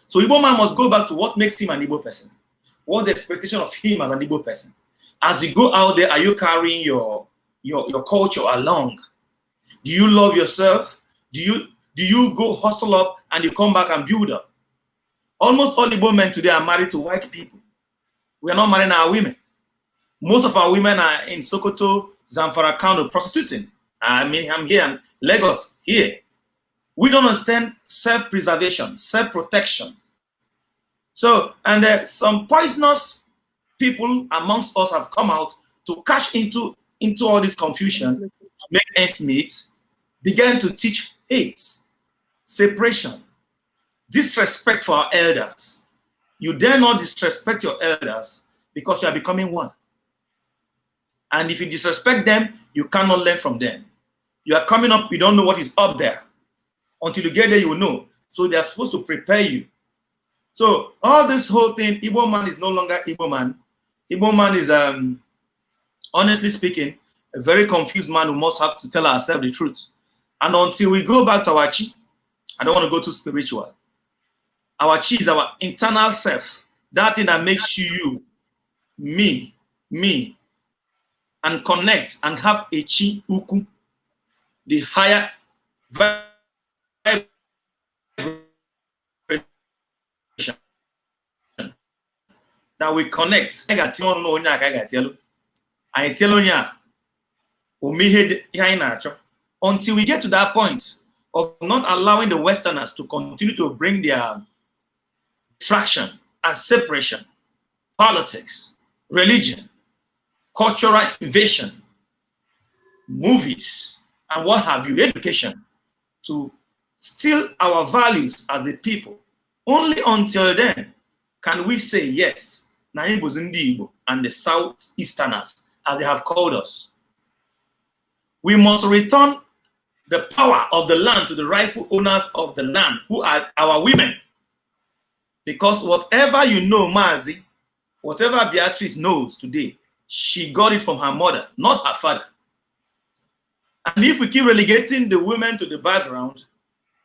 So Igbo man must go back to what makes him an Igbo person. What's the expectation of him as an Igbo person? As you go out there, are you carrying your culture along? Do you love yourself? Do you go hustle up and you come back and build up? Almost all Igbo men today are married to white people. We are not marrying our women. Most of our women are in Sokoto, Zamfara, Kano, prostituting. I mean, I'm here, I'm Lagos, here. We don't understand self-preservation, self-protection. So, and some poisonous people amongst us have come out to cash into all this confusion, to make ends meet, began to teach hate, separation, disrespect for our elders. You dare not disrespect your elders because you are becoming one. And if you disrespect them, you cannot learn from them. You are coming up, you don't know what is up there. Until you get there, you will know. So they are supposed to prepare you. So all this whole thing, Igbo man is no longer Igbo man. Igbo man is, honestly speaking, a very confused man who must have to tell ourselves the truth. And until we go back to our chi, I don't want to go too spiritual. Our chi is our internal self. That thing that makes you, me, and connect and have a chi uku, the higher vibration that we connect. Until we get to that point of not allowing the Westerners to continue to bring their distraction and separation, politics, religion, cultural invasion, movies, and what have you, education, to steal our values as a people. Only until then can we say yes, Naimbo's Igbo and the Southeasterners, as they have called us. We must return the power of the land to the rightful owners of the land, who are our women. Because whatever you know, Mazi, whatever Beatrice knows today, she got it from her mother, not her father. And if we keep relegating the women to the background,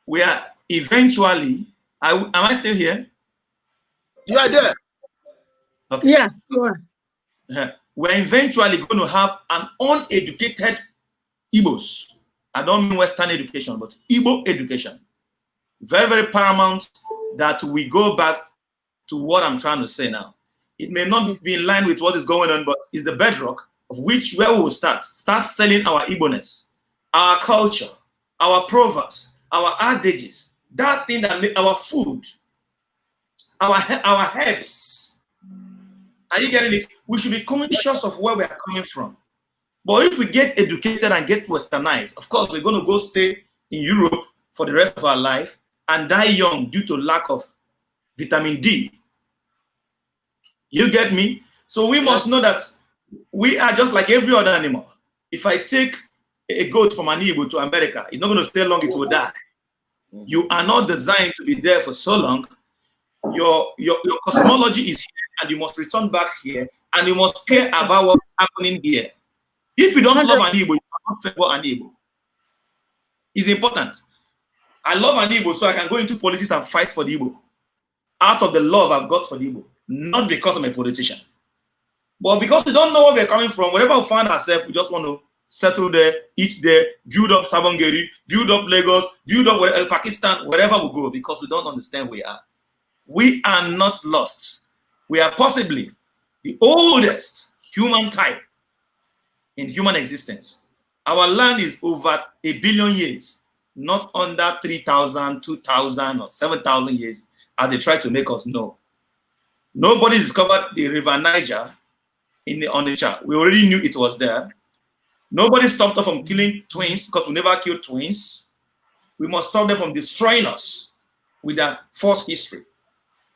we are eventually, am I still here? You are there. Okay. Yeah, you are. We're eventually going to have an uneducated Igbos. I don't mean Western education, but Igbo education. Very, very paramount that we go back to what I'm trying to say now. It may not be in line with what is going on, but it's the bedrock of which where we will start. Start selling our Igbo-ness, our culture, our proverbs, our adages, that thing that make our food, our herbs. Are you getting it? We should be conscious of where we are coming from. But if we get educated and get westernized, of course, we're going to go stay in Europe for the rest of our life and die young due to lack of vitamin D. You get me? So we must know that we are just like every other animal. If I take a goat from an Igbo to America, it's not going to stay long, it will die. You are not designed to be there for so long. Your cosmology is here, and you must return back here, and you must care about what's happening here. If you don't love an Igbo, you cannot favor an Igbo. It's important. I love an Igbo so I can go into politics and fight for the Igbo. Out of the love I've got for the Igbo. Not because I'm a politician. But because we don't know where we're coming from, wherever we find ourselves, we just want to settle there, eat there, build up Sabongeri, build up Lagos, build up Pakistan, wherever we go, because we don't understand where we are. We are not lost. We are possibly the oldest human type in human existence. Our land is over 1 billion years, not under 3,000, 2,000, or 7,000 years, as they try to make us know. Nobody discovered the river Niger on the chart. We already knew it was there. Nobody stopped us from killing twins, because we never killed twins. We must stop them from destroying us with that false history.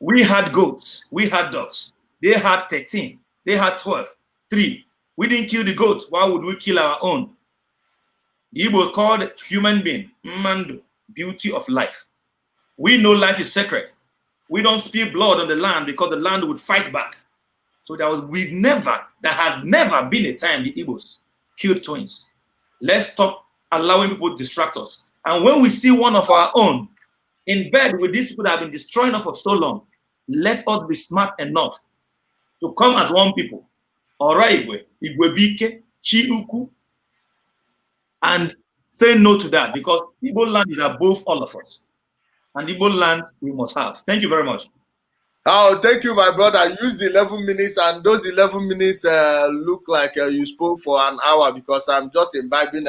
We had goats, we had dogs. They had 13, they had 12, 3. We didn't kill the goats. Why would we kill our own? The Igbo called human being, Mando, beauty of life. We know life is sacred. We don't spill blood on the land because the land would fight back. So there had never been a time the Igbos killed twins. Let's stop allowing people to distract us. And when we see one of our own in bed with these people that have been destroying us for so long, let us be smart enough to come as one people. Alright, Igwe Bike, Chi Uku, and say no to that, because Igbo land is above all of us. And Igbo land we must have. Thank you very much. Oh, thank you, my brother. Use the 11 minutes, and those 11 minutes look like you spoke for an hour, because I'm just imbibing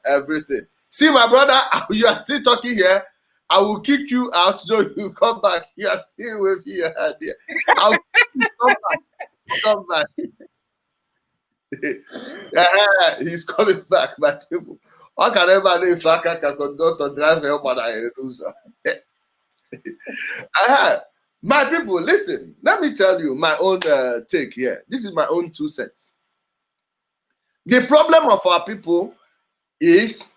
everything. See, my brother, you are still talking here. I will kick you out so you come back. You are still with me here. I'll come back. Come back. He's coming back, my people. How can anybody if I can conduct or drive help and I lose? My people, listen. Let me tell you my own take here. This is my own 2 cents. The problem of our people is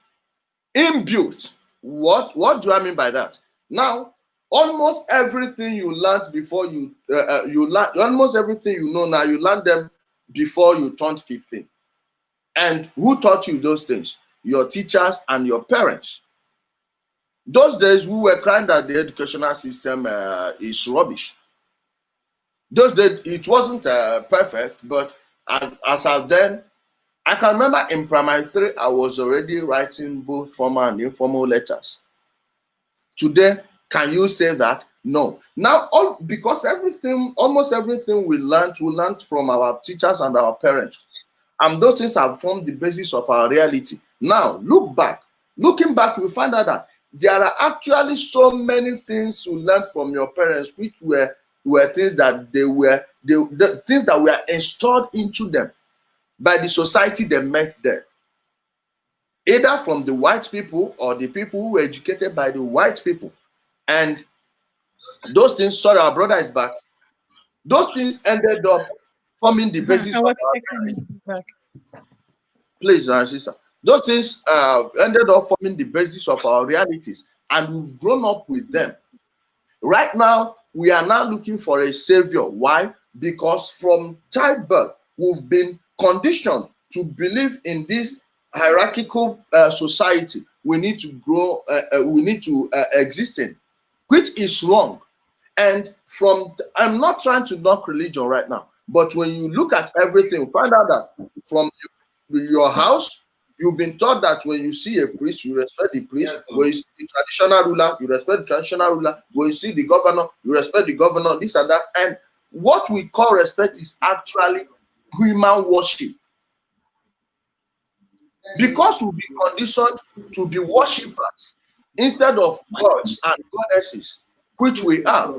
inbuilt. What do I mean by that? Now, almost everything you learned before you learn, almost everything you know now, you learn them before you turned 15. And who taught you those things? Your teachers and your parents. Those days we were crying that the educational system is rubbish. Those days it wasn't perfect, but as of then, I can remember in primary 3, I was already writing both formal and informal letters. Today, can you say that? No. Now, because almost everything we learned from our teachers and our parents. And those things have formed the basis of our reality. Now, looking back, you find out that there are actually so many things you learned from your parents, which were things that the things that were installed into them by the society they met there, either from the white people or the people who were educated by the white people. And those things, sorry, our brother is back. Those things ended up forming the basis of our back. Please, sister. Those things ended up forming the basis of our realities, and we've grown up with them. Right now, we are now looking for a savior. Why? Because from childbirth, we've been conditioned to believe in this hierarchical society we need to grow, we need to exist in, which is wrong. And I'm not trying to knock religion right now, but when you look at everything, find out that from your house, you've been taught that when you see a priest, you respect the priest. When you see the traditional ruler, you respect the traditional ruler. When you see the governor, you respect the governor, this and that. And what we call respect is actually human worship. Because we'll be conditioned to be worshippers instead of gods and goddesses, which we are.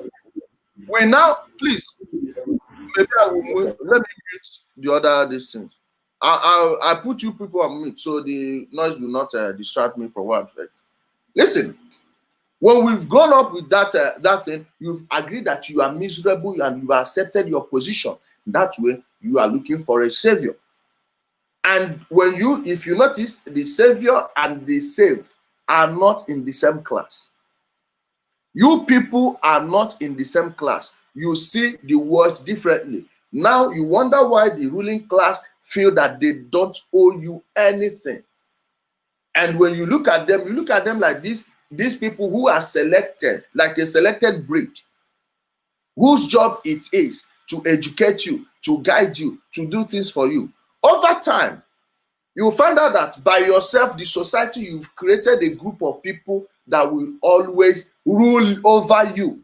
We now, please, maybe I will move. Let me mute the other distance. I put you people on mute so the noise will not distract me from what I'm saying. Listen, when we've gone up with that thing, you've agreed that you are miserable and you've accepted your position. That way, you are looking for a savior. And if you notice, the savior and the saved are not in the same class. You people are not in the same class. You see the words differently. Now you wonder why the ruling class feel that they don't owe you anything. And when you look at them like this, these people who are selected, like a selected breed, whose job it is to educate you, to guide you, to do things for you. Over time, you'll find out that by yourself, the society, you've created a group of people that will always rule over you.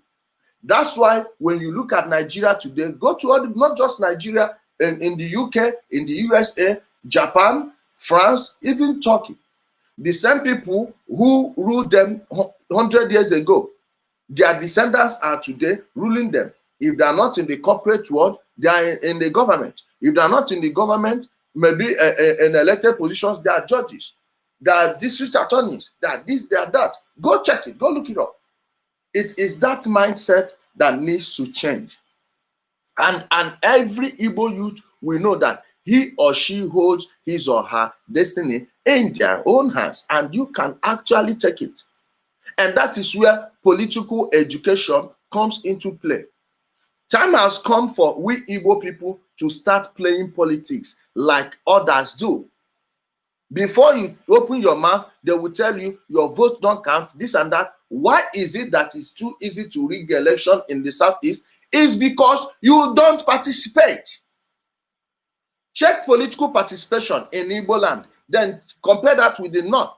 That's why when you look at Nigeria today, go to not just Nigeria, in the UK, in the USA, Japan, France, even Turkey. The same people who ruled them 100 years ago, their descendants are today ruling them. If they are not in the corporate world, they are in the government. If they are not in the government, maybe in elected positions, they are judges, they are district attorneys, they are this, they are that. Go check it, go look it up. It is that mindset that needs to change. And every Igbo youth will know that he or she holds his or her destiny in their own hands, and you can actually take it. And that is where political education comes into play. Time has come for we Igbo people to start playing politics like others do. Before you open your mouth, they will tell you your vote don't count, this and that. Why is it that it's too easy to rig the election in the Southeast? Is because you don't participate. Check political participation in Igbo land, then compare that with the North.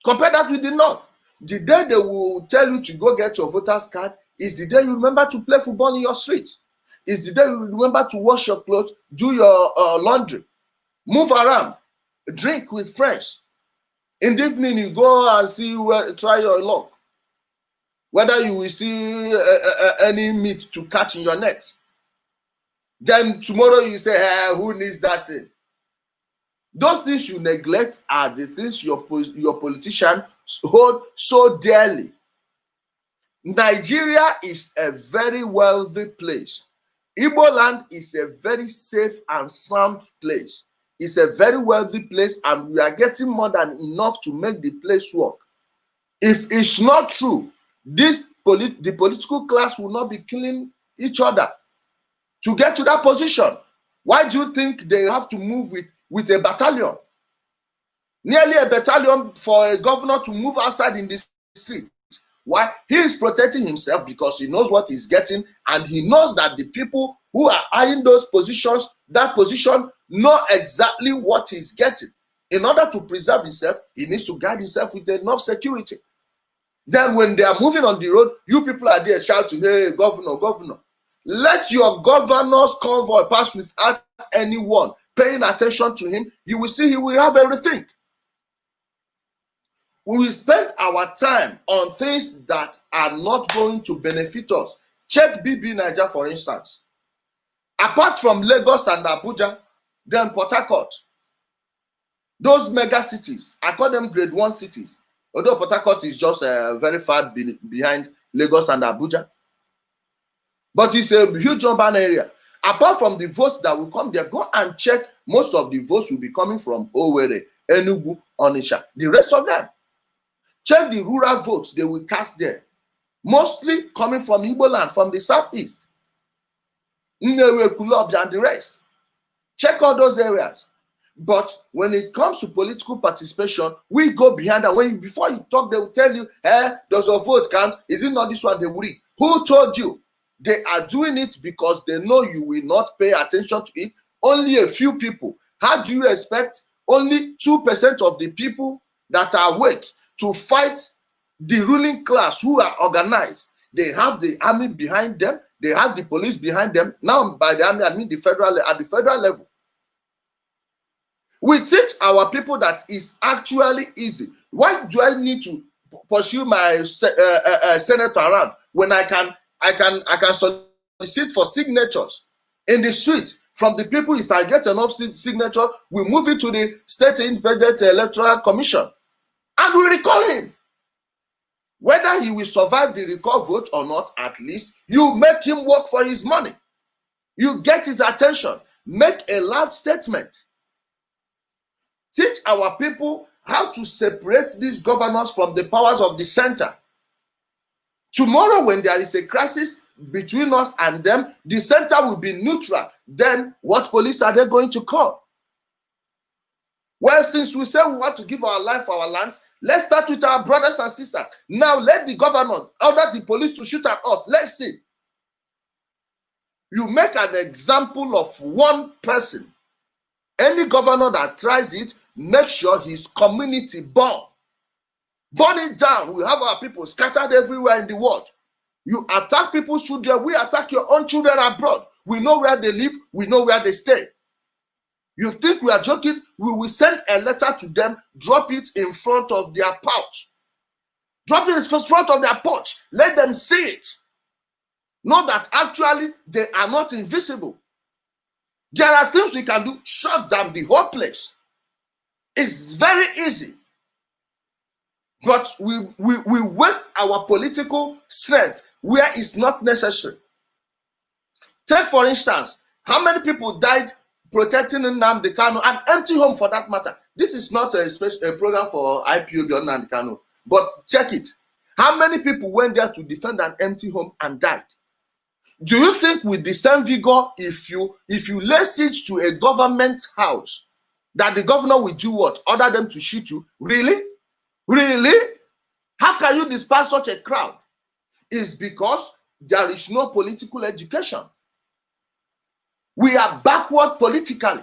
Compare that with the North. The day they will tell you to go get your voter's card is the day you remember to play football in your street. It's the day you remember to wash your clothes, do your laundry, move around, drink with friends. In the evening, you go and see try your luck. whether you will see any meat to catch in your net. Then tomorrow you say, hey, who needs that thing? Those things you neglect are the things your politician hold so dearly. Nigeria is a very wealthy place. Igbo land is a very safe and sound place. It's a very wealthy place, and we are getting more than enough to make the place work. If it's not true, the political class will not be killing each other to get to that position. Why do you think they have to move with a battalion? Nearly a battalion for a governor to move outside in the street. Why? He is protecting himself because he knows what he's getting, and he knows that the people who are eyeing those positions, that position, know exactly what he's getting. In order to preserve himself, he needs to guide himself with enough security. Then when they are moving on the road, you people are there shouting, hey, governor, governor. Let your governor's convoy pass without anyone paying attention to him. You will see he will have everything. We will spend our time on things that are not going to benefit us. Check BB Niger, for instance. Apart from Lagos and Abuja, then Port Harcourt, those mega cities, I call them grade 1 cities. Although Port Harcourt is just very far behind Lagos and Abuja. But it's a huge urban area. Apart from the votes that will come there, go and check. Most of the votes will be coming from Owerri, Enugu, Onitsha. The rest of them. Check the rural votes they will cast there. Mostly coming from Igbo land, from the southeast. Nnewi, Kulobia, and the rest. Check all those areas. But when it comes to political participation, we go behind and before you talk, they will tell you, does your vote count? Is it not this one they will read? Who told you? They are doing it because they know you will not pay attention to it. Only a few people. How do you expect only 2% of the people that are awake to fight the ruling class who are organized? They have the army behind them. They have the police behind them. Now, by the army, I mean at the federal level. We teach our people that it's actually easy. Why do I need to pursue my senator around when I can solicit for signatures in the street from the people? If I get enough signature, we move it to the State Independent Electoral Commission and we recall him. Whether he will survive the recall vote or not, at least you make him work for his money. You get his attention. Make a loud statement. Teach our people how to separate these governors from the powers of the center. Tomorrow, when there is a crisis between us and them, the center will be neutral. Then what police are they going to call? Well, since we say we want to give our life for our lands, let's start with our brothers and sisters. Now let the governor order the police to shoot at us. Let's see. You make an example of one person. Any governor that tries it, make sure his community burn. Burn it down. We have our people scattered everywhere in the world. You attack people's children, we attack your own children abroad. We know where they live, we know where they stay. You think we are joking? We will send a letter to them, drop it in front of their pouch. Drop it in front of their porch. Let them see it. Know that actually they are not invisible. There are things we can do. Shut down the whole place. It's very easy. But we waste our political strength where it's not necessary. Take, for instance, how many people died protecting Nnamdi Kanu, an empty home for that matter. This is not a program for IPOB or Nnamdi Kanu, but check it. How many people went there to defend an empty home and died? Do you think with the same vigor, if you lay siege to a government house, that the governor will do what? Order them to shoot you? Really? Really? How can you disperse such a crowd? It's because there is no political education. We are backward politically.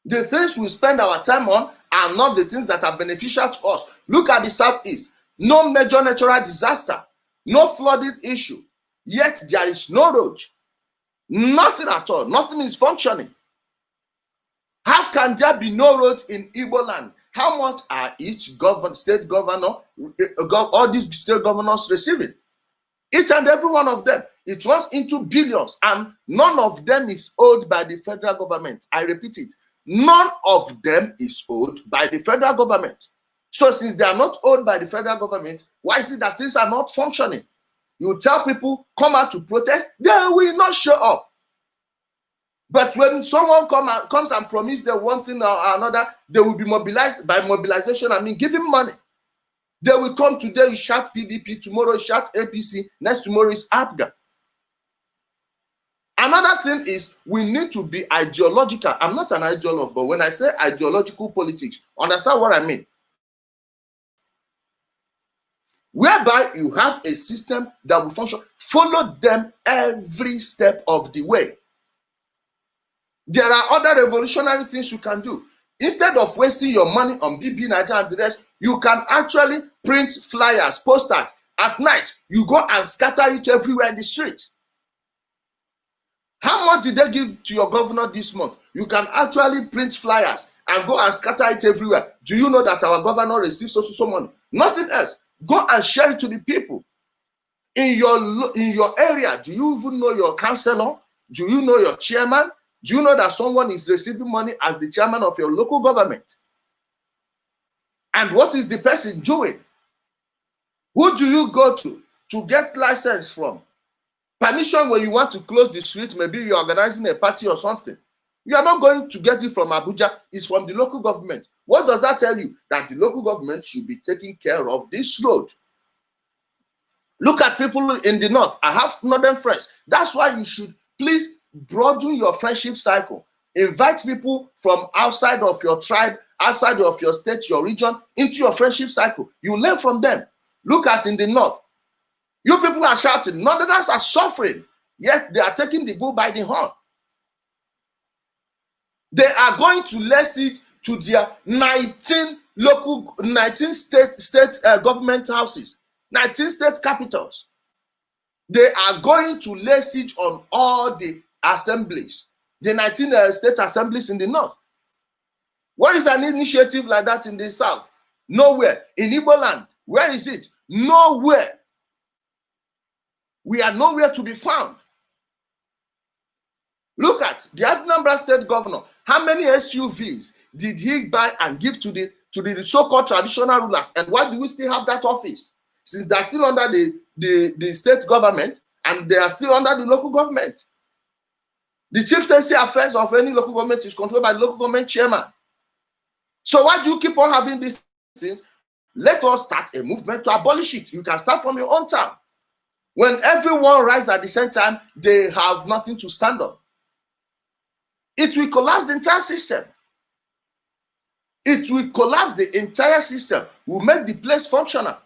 The things we spend our time on are not the things that are beneficial to us. Look at the Southeast. No major natural disaster. No flooding issue. Yet there is no road. Nothing at all. Nothing is functioning. How can there be no road in Igbo land? How much are each state governor, all these state governors receiving? Each and every one of them. It runs into billions, and none of them is owed by the federal government. I repeat it. None of them is owed by the federal government. So since they are not owed by the federal government, why is it that things are not functioning? You tell people, come out to protest, they will not show up. But when someone comes and promises them one thing or another, they will be mobilized. By mobilization, I mean give him money. They will come today, you shout PDP, tomorrow you shout APC, next tomorrow is APGA. Another thing is we need to be ideological. I'm not an ideologue, but when I say ideological politics, understand what I mean. Whereby you have a system that will function, follow them every step of the way. There are other revolutionary things you can do. Instead of wasting your money on BB Niger and the rest, you can actually print flyers, posters. At night, you go and scatter it everywhere in the street. How much did they give to your governor this month? You can actually print flyers and go and scatter it everywhere. Do you know that our governor receives so money? Nothing else. Go and share it to the people. In your area, do you even know your councillor? Do you know your chairman? Do you know that someone is receiving money as the chairman of your local government? And what is the person doing? Who do you go to get license from? Permission when you want to close the street, maybe you're organizing a party or something. You are not going to get it from Abuja, it's from the local government. What does that tell you? That the local government should be taking care of this road. Look at people in the north. I have northern friends. That's why you should please broaden your friendship cycle. Invite people from outside of your tribe, outside of your state, your region, into your friendship cycle. You learn from them. Look at in the north. You people are shouting. Northerners are suffering, yet they are taking the bull by the horn. They are going to lay siege to their 19 state government houses, 19 state capitals. They are going to lay siege on all the assemblies, the 19 state assemblies in the north. What is an initiative like that in the south? Nowhere. In Igbo land, where is it? Nowhere. We are nowhere to be found. Look at the Anambra state governor. How many SUVs did he buy and give to the so-called traditional rulers? And why do we still have that office? Since they're still under the state government and they are still under the local government. The chieftaincy affairs of any local government is controlled by the local government chairman. So why do you keep on having these things? Let us start a movement to abolish it. You can start from your own town. When everyone rises at the same time, they have nothing to stand on. It will collapse the entire system. It will collapse the entire system. Will make the place functional.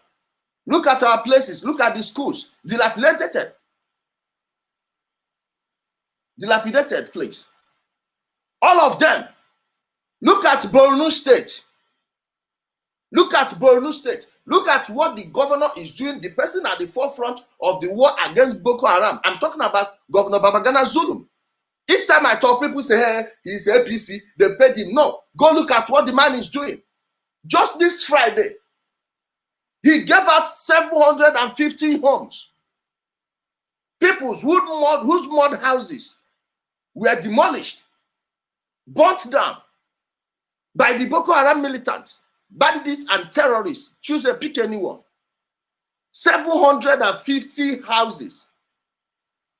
Look at our places. Look at the schools. Dilapidated. Dilapidated place. All of them. Look at Borno State. Look at Borno State. Look at what the governor is doing, the person at the forefront of the war against Boko Haram. I'm talking about Governor Babagana Zulum. Each time I talk, people say, hey, he's APC, they paid him. No, go look at what the man is doing. Just this Friday, he gave out 750 homes. People's whose mud houses were demolished, burnt down by the Boko Haram militants, bandits and terrorists. Choose a pick anyone. 750 houses.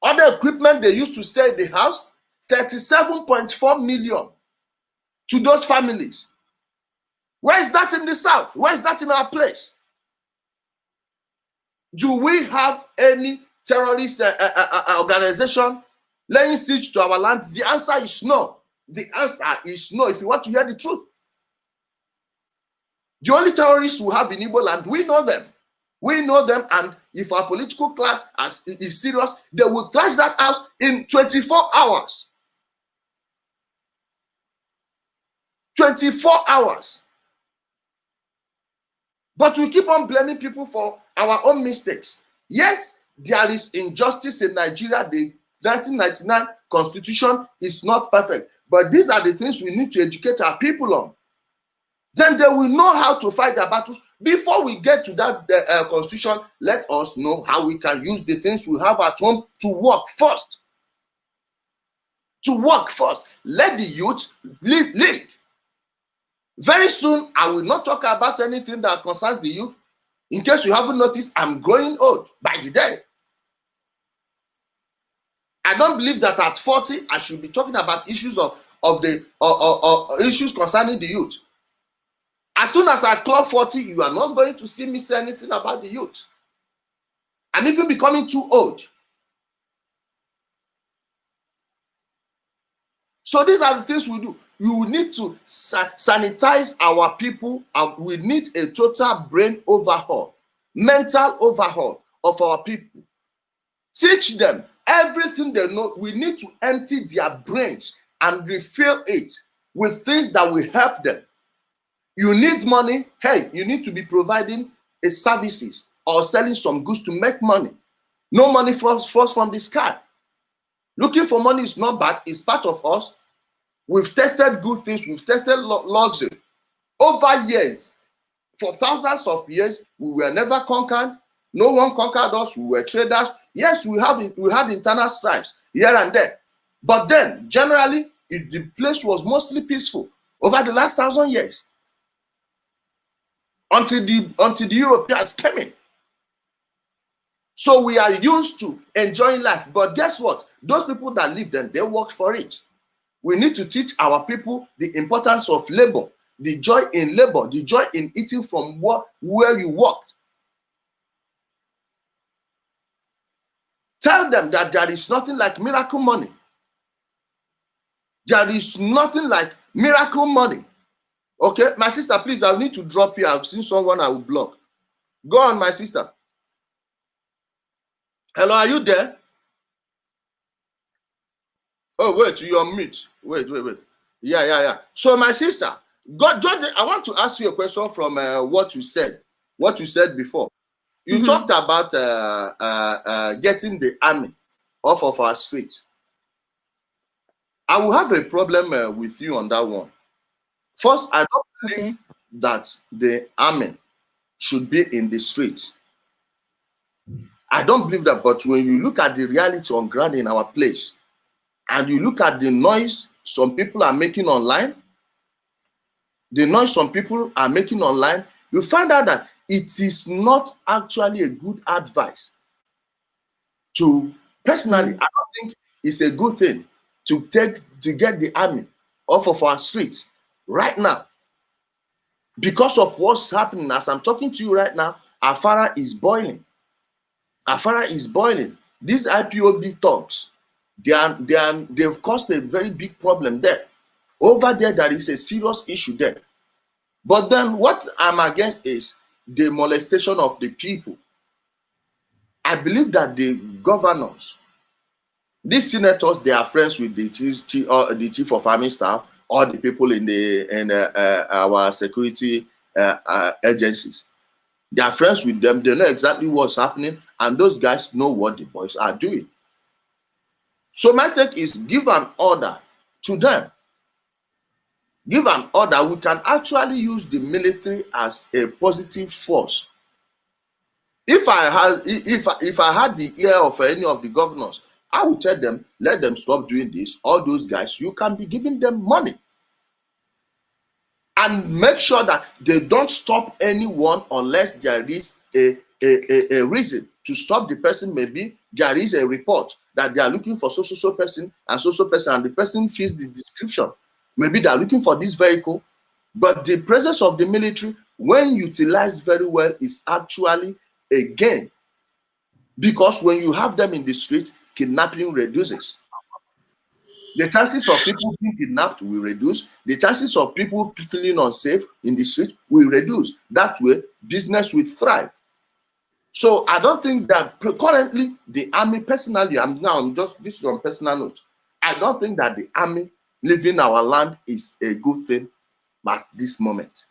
Other equipment they used to stay in the house, 37.4 million to those families. Where is that in the south? Where is that in our place? Do we have any terrorist organization laying siege to our land? The answer is no. The answer is no, if you want to hear the truth. The only terrorists we have in Igbo land, we know them. We know them, and if our political class is serious, they will trash that house in 24 hours. 24 hours. But we keep on blaming people for our own mistakes. Yes, there is injustice in Nigeria. The 1999 constitution is not perfect. But these are the things we need to educate our people on. Then they will know how to fight their battles. Before we get to that constitution, let us know how we can use the things we have at home to work first. To work first. Let the youth lead. Very soon, I will not talk about anything that concerns the youth. In case you haven't noticed, I'm growing old by the day. I don't believe that at 40, I should be talking about issues of the issues concerning the youth. As soon as I clock 40, you are not going to see me say anything about the youth. I'm even becoming too old. So these are the things we do. You need to sanitize our people, and we need a total brain overhaul, mental overhaul of our people. Teach them everything they know. We need to empty their brains and refill it with things that will help them. You need money. Hey, you need to be providing services or selling some goods to make money. No money falls from the sky. Looking for money is not bad. It's part of us. We've tested good things. We've tested luxury. Over years, for thousands of years, we were never conquered. No one conquered us. We were traders. Yes, we had internal strifes here and there. But then, generally, the place was mostly peaceful over the last 1,000 years. Until the Europeans came in. So we are used to enjoying life. But guess what? Those people that live then, they work for it. We need to teach our people the importance of labor, the joy in labor, the joy in eating from where you worked. Tell them that there is nothing like miracle money. There is nothing like miracle money. Okay, my sister, please, I need to drop here. I've seen someone I will block. Go on, my sister. Hello, are you there? Oh, wait, you're on mute. Wait. Yeah. So, my sister, I want to ask you a question from what you said before. You talked about getting the army off of our streets. I will have a problem with you on that one. First, I don't believe that the army should be in the streets. I don't believe that, but when you look at the reality on ground in our place, and you look at the noise some people are making online, you find out that it is not actually a good advice. Personally, I don't think it's a good thing to get the army off of our streets right now. Because of what's happening, as I'm talking to you right now, Afara is boiling. These IPOB talks, they've caused a very big problem there. Over there is a serious issue there. But then what I'm against is the molestation of the people. I believe that the governors, these senators, they are friends with the chief of army staff or the people in our security agencies. They are friends with them. They know exactly what's happening, and those guys know what the boys are doing. So my take is give an order to them. Give an order. We can actually use the military as a positive force. If I had the ear of any of the governors, I would tell them, let them stop doing this. All those guys, you can be giving them money. And make sure that they don't stop anyone unless there is a reason to stop the person. Maybe there is a report that they are looking for so person, and the person fits the description. Maybe they are looking for this vehicle. But the presence of the military, when utilized very well, is actually a gain. Because when you have them in the street, kidnapping reduces. The chances of people being kidnapped will reduce. The chances of people feeling unsafe in the street will reduce. That way, business will thrive. So I don't think that currently the army, personally, this is on personal note. I don't think that the army leaving our land is a good thing at this moment.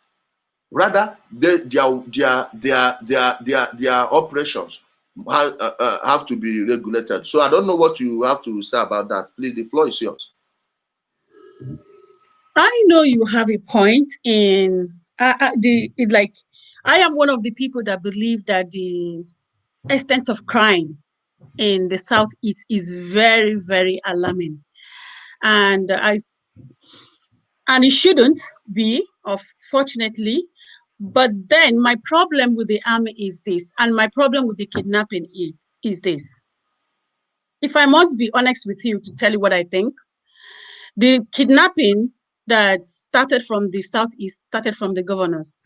Rather, their operations have to be regulated. So I don't know what you have to say about that. Please, the floor is yours. I know you have a point in I am one of the people that believe that the extent of crime in the Southeast is very, very alarming, and it shouldn't be, unfortunately. But then my problem with the army is this, and my problem with the kidnapping is this. If I must be honest with you to tell you what I think, the kidnapping that started from the Southeast started from the governors.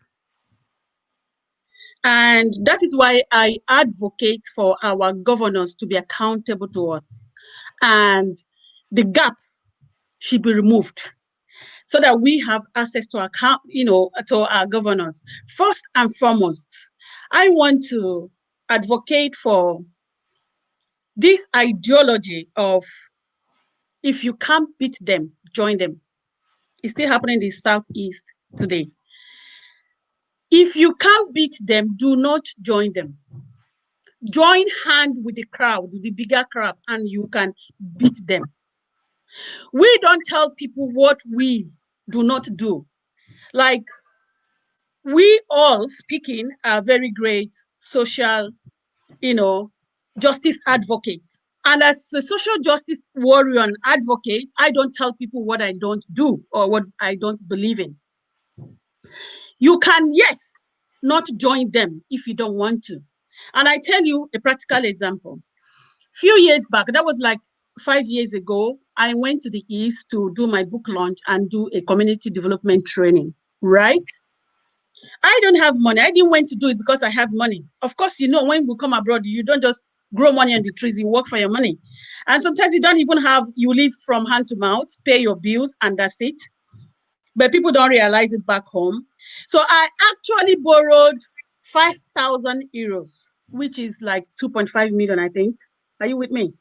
And that is why I advocate for our governors to be accountable to us. And the gap should be removed so that we have access to to our governors. First and foremost, I want to advocate for this ideology of if you can't beat them, join them. It's still happening in the Southeast today. If you can't beat them, do not join them. Join hand with the crowd, with the bigger crowd, and you can beat them. We don't tell people what we do not do. Like, we all speaking are very great social, justice advocates. And as a social justice warrior and advocate, I don't tell people what I don't do or what I don't believe in. You can, yes, not join them if you don't want to. And I tell you a practical example. Few years back, that was like 5 years ago, I went to the East to do my book launch and do a community development training, right? I don't have money. I didn't want to do it because I have money. Of course, when we come abroad, you don't just grow money on the trees, you work for your money. And sometimes you don't even you live from hand to mouth, pay your bills, and that's it. But people don't realize it back home. So I actually borrowed 5,000 euros, which is like 2.5 million, I think. Are you with me?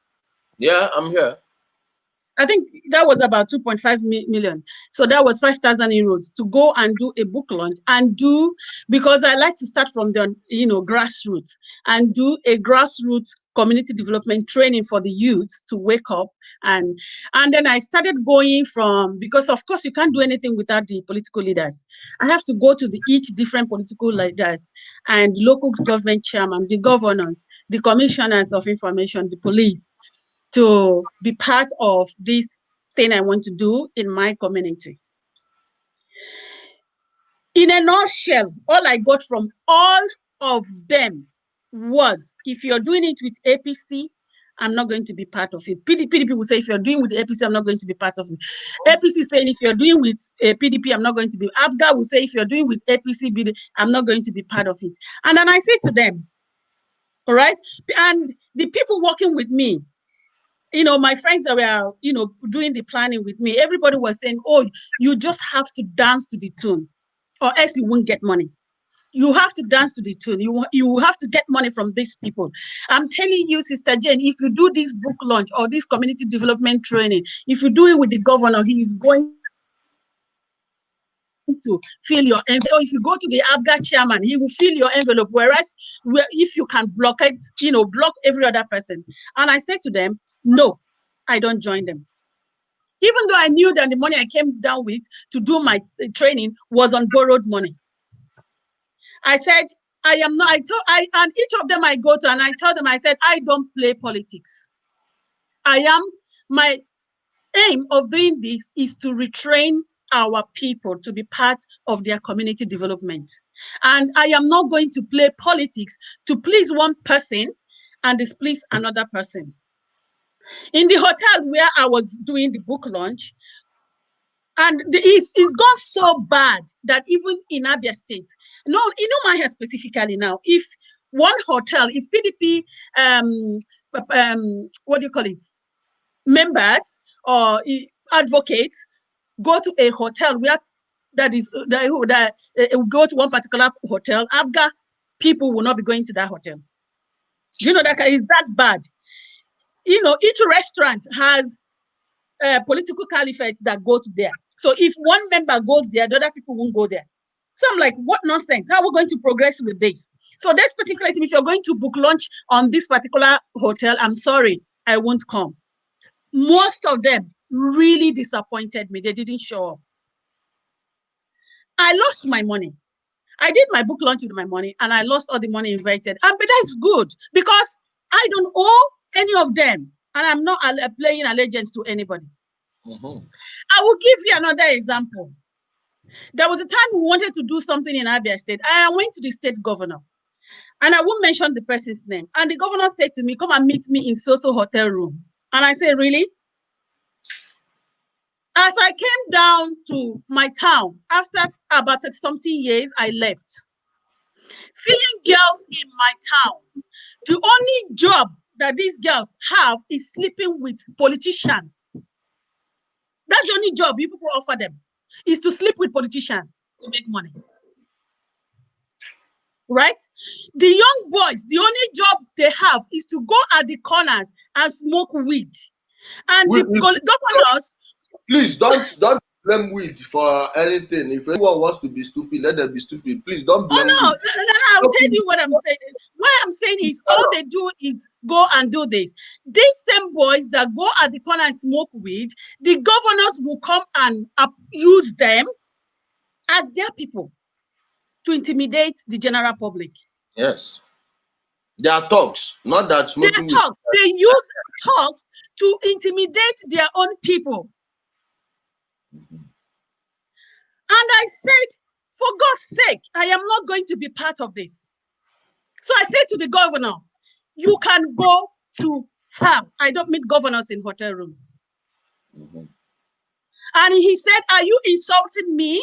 Yeah, I'm here. I think that was about 2.5 million. So that was 5,000 euros to go and do a book launch because I like to start from the, grassroots and do a grassroots community development training for the youths to wake up. And then I started going because of course you can't do anything without the political leaders. I have to go to each different political leaders and local government chairman, the governors, the commissioners of information, the police, to be part of this thing I want to do in my community. In a nutshell, all I got from all of them was, if you're doing it with APC, I'm not going to be part of it. PDP will say, if you're doing with APC, I'm not going to be part of it. APC saying, if you're doing with PDP, I'm not going to be. ABGA will say, if you're doing with APC, I'm not going to be part of it. And then I say to them, all right, and the people working with me, my friends that were, doing the planning with me, everybody was saying, oh, you just have to dance to the tune or else you won't get money. You have to dance to the tune. You have to get money from these people. I'm telling you, Sister Jane, if you do this book launch or this community development training, if you do it with the governor, he is going to fill your envelope. Or if you go to the ABGA chairman, he will fill your envelope. Whereas if you can block it, block every other person. And I said to them, no, I don't join them. Even though I knew that the money I came down with to do my training was on borrowed money. I said, I am not, and each of them I go to and I tell them, I said, I don't play politics. My aim of doing this is to retrain our people to be part of their community development. And I am not going to play politics to please one person and displease another person. In the hotel where I was doing the book launch, and it's gone so bad that even in Abia State, Maya specifically now, if one hotel, if PDP, what do you call it, members or advocates go to a hotel where go to one particular hotel, ABGA people will not be going to that hotel. You know, that is that bad. Each restaurant has political caliphate that goes there. So if one member goes there, the other people won't go there. So I'm like, what nonsense? How are we going to progress with this? So that specifically, if you're going to book lunch on this particular hotel, I'm sorry, I won't come. Most of them really disappointed me. They didn't show up. I lost my money. I did my book launch with my money and I lost all the money invested. But that's good because I don't owe any of them and I'm not playing allegiance to anybody. I will give you another example. There was a time we wanted to do something in Abia State. I went to the state governor and I won't mention the person's name. And the governor said to me, come and meet me in so-so hotel room. And I said, really? As I came down to my town, after about something years, I left. Seeing girls in my town, the only job that these girls have is sleeping with politicians. That's the only job you people offer them, is to sleep with politicians to make money. Right? The young boys, the only job they have is to go at the corners and smoke weed. And the governors... Please don't blame weed for anything. If anyone wants to be stupid, let them be stupid. Please don't blame weed. No, I'll tell you what I'm saying. What I'm saying is all they do is go and do this. These same boys that go at the corner and smoke weed, the governors will come and use them as their people to intimidate the general public. Yes. They are thugs, not that smoking. They are thugs. They use thugs to intimidate their own people. And I said, for God's sake, I am not going to be part of this. So I said to the governor, you can go to hell. I don't meet governors in hotel rooms. And he said, are you insulting me?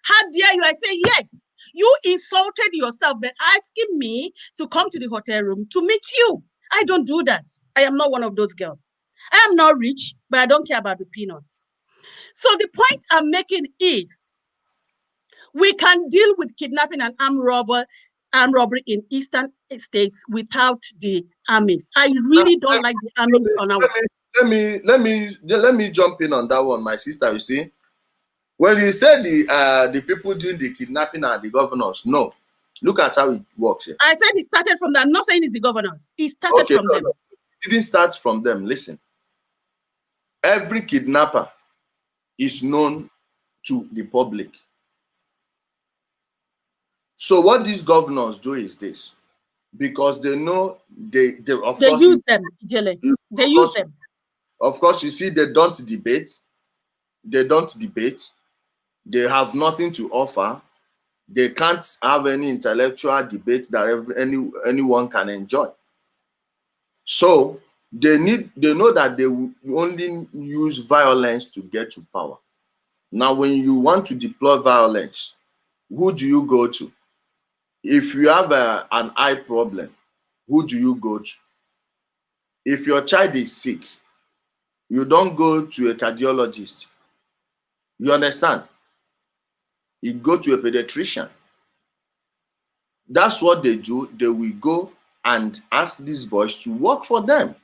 How dare you? I say, yes. You insulted yourself by asking me to come to the hotel room to meet you. I don't do that. I am not one of those girls. I am not rich, but I don't care about the peanuts. So the point I'm making is we can deal with kidnapping and armed robbery in eastern states without the armies. I really don't like the army on our... Let me jump in on that one, my sister. You see, when you said the people doing the kidnapping are the governors, no. Look at how it works here. I said it started from them. I'm not saying it's the governors. It started from them. No. It didn't start from them. Listen, every kidnapper is known to the public. So what these governors do is this, because they know they use them, Ijele. They use them. Of course, you see, they don't debate. They don't debate. They have nothing to offer. They can't have any intellectual debate that anyone can enjoy. So they know that they will only use violence to get to power. Now, when you want to deploy violence, who do you go to? If you have an eye problem, who do you go to? If your child is sick, you don't go to a cardiologist. You understand? You go to a pediatrician. That's what they do. They will go and ask these boys to work for them.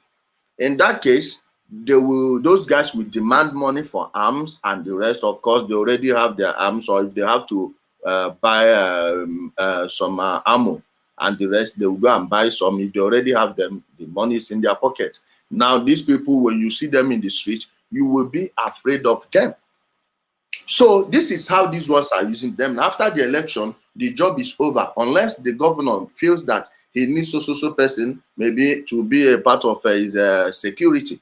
In that case, those guys will demand money for arms and the rest. Of course, they already have their arms, or if they have to buy some ammo and the rest, they will go and buy some. If they already have them, the money is in their pocket. Now, these people, when you see them in the streets, you will be afraid of them. So this is how these ones are using them. After the election, the job is over, unless the governor feels that he needs so person maybe to be a part of his security,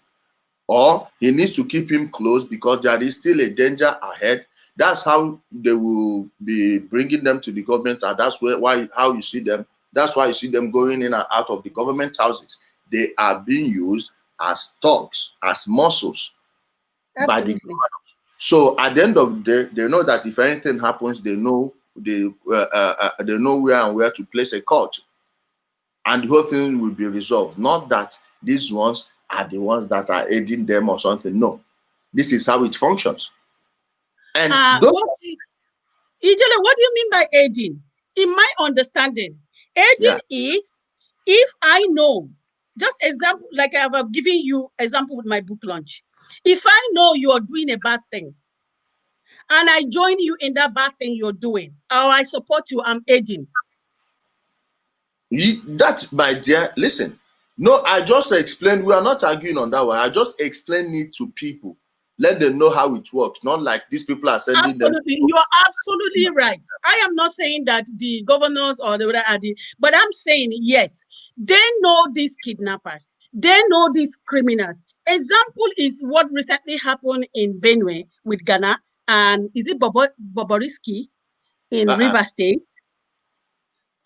or he needs to keep him close because there is still a danger ahead. That's how they will be bringing them to the government, and that's how you see them. That's why you see them going in and out of the government houses. They are being used as thugs, as muscles. Absolutely. By the government. So at the end of the day, they know that if anything happens, they know where and where to place a court, and the whole thing will be resolved. Not that these ones are the ones that are aiding them or something. No, this is how it functions. And Ijele, what do you mean by aiding? In my understanding, aiding is if I know, just example, like I have given you example with my book launch. If I know you are doing a bad thing and I join you in that bad thing you're doing, or I support you, I'm aiding. That, my dear, listen. No, I just explained. We are not arguing on that one. I just explained it to people Let them know how it works. Not like these people are sending them. You are absolutely right. I am not saying that the governors or the are the, but I'm saying yes, they know these kidnappers. They know these criminals. Example is what recently happened in Benue with Ghana, and is it Boboriski in River State?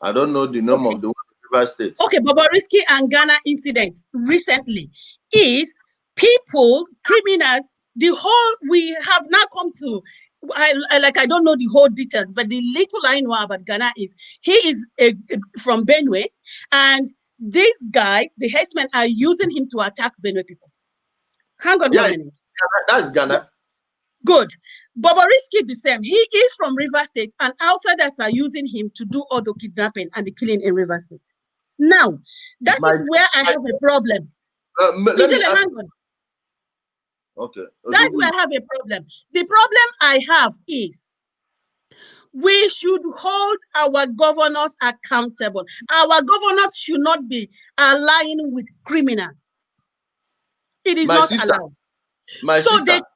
I don't know the name of the River State. Okay, Boboriski and Ghana incident recently is people, criminals. The whole we have now come to. I don't know the whole details, but the little I know about Ghana is he is from Benue, and these guys, the herdsmen, are using him to attack Benue people. Hang on 1 minute. That's Ghana. Good. Boboriski the same. He is from River State, and outsiders are using him to do all the kidnapping and the killing in River State. Now, that is where I have a problem. Hang on. Okay. That's where I have a problem. The problem I have is we should hold our governors accountable. Our governors should not be aligning with criminals. It is not allowed.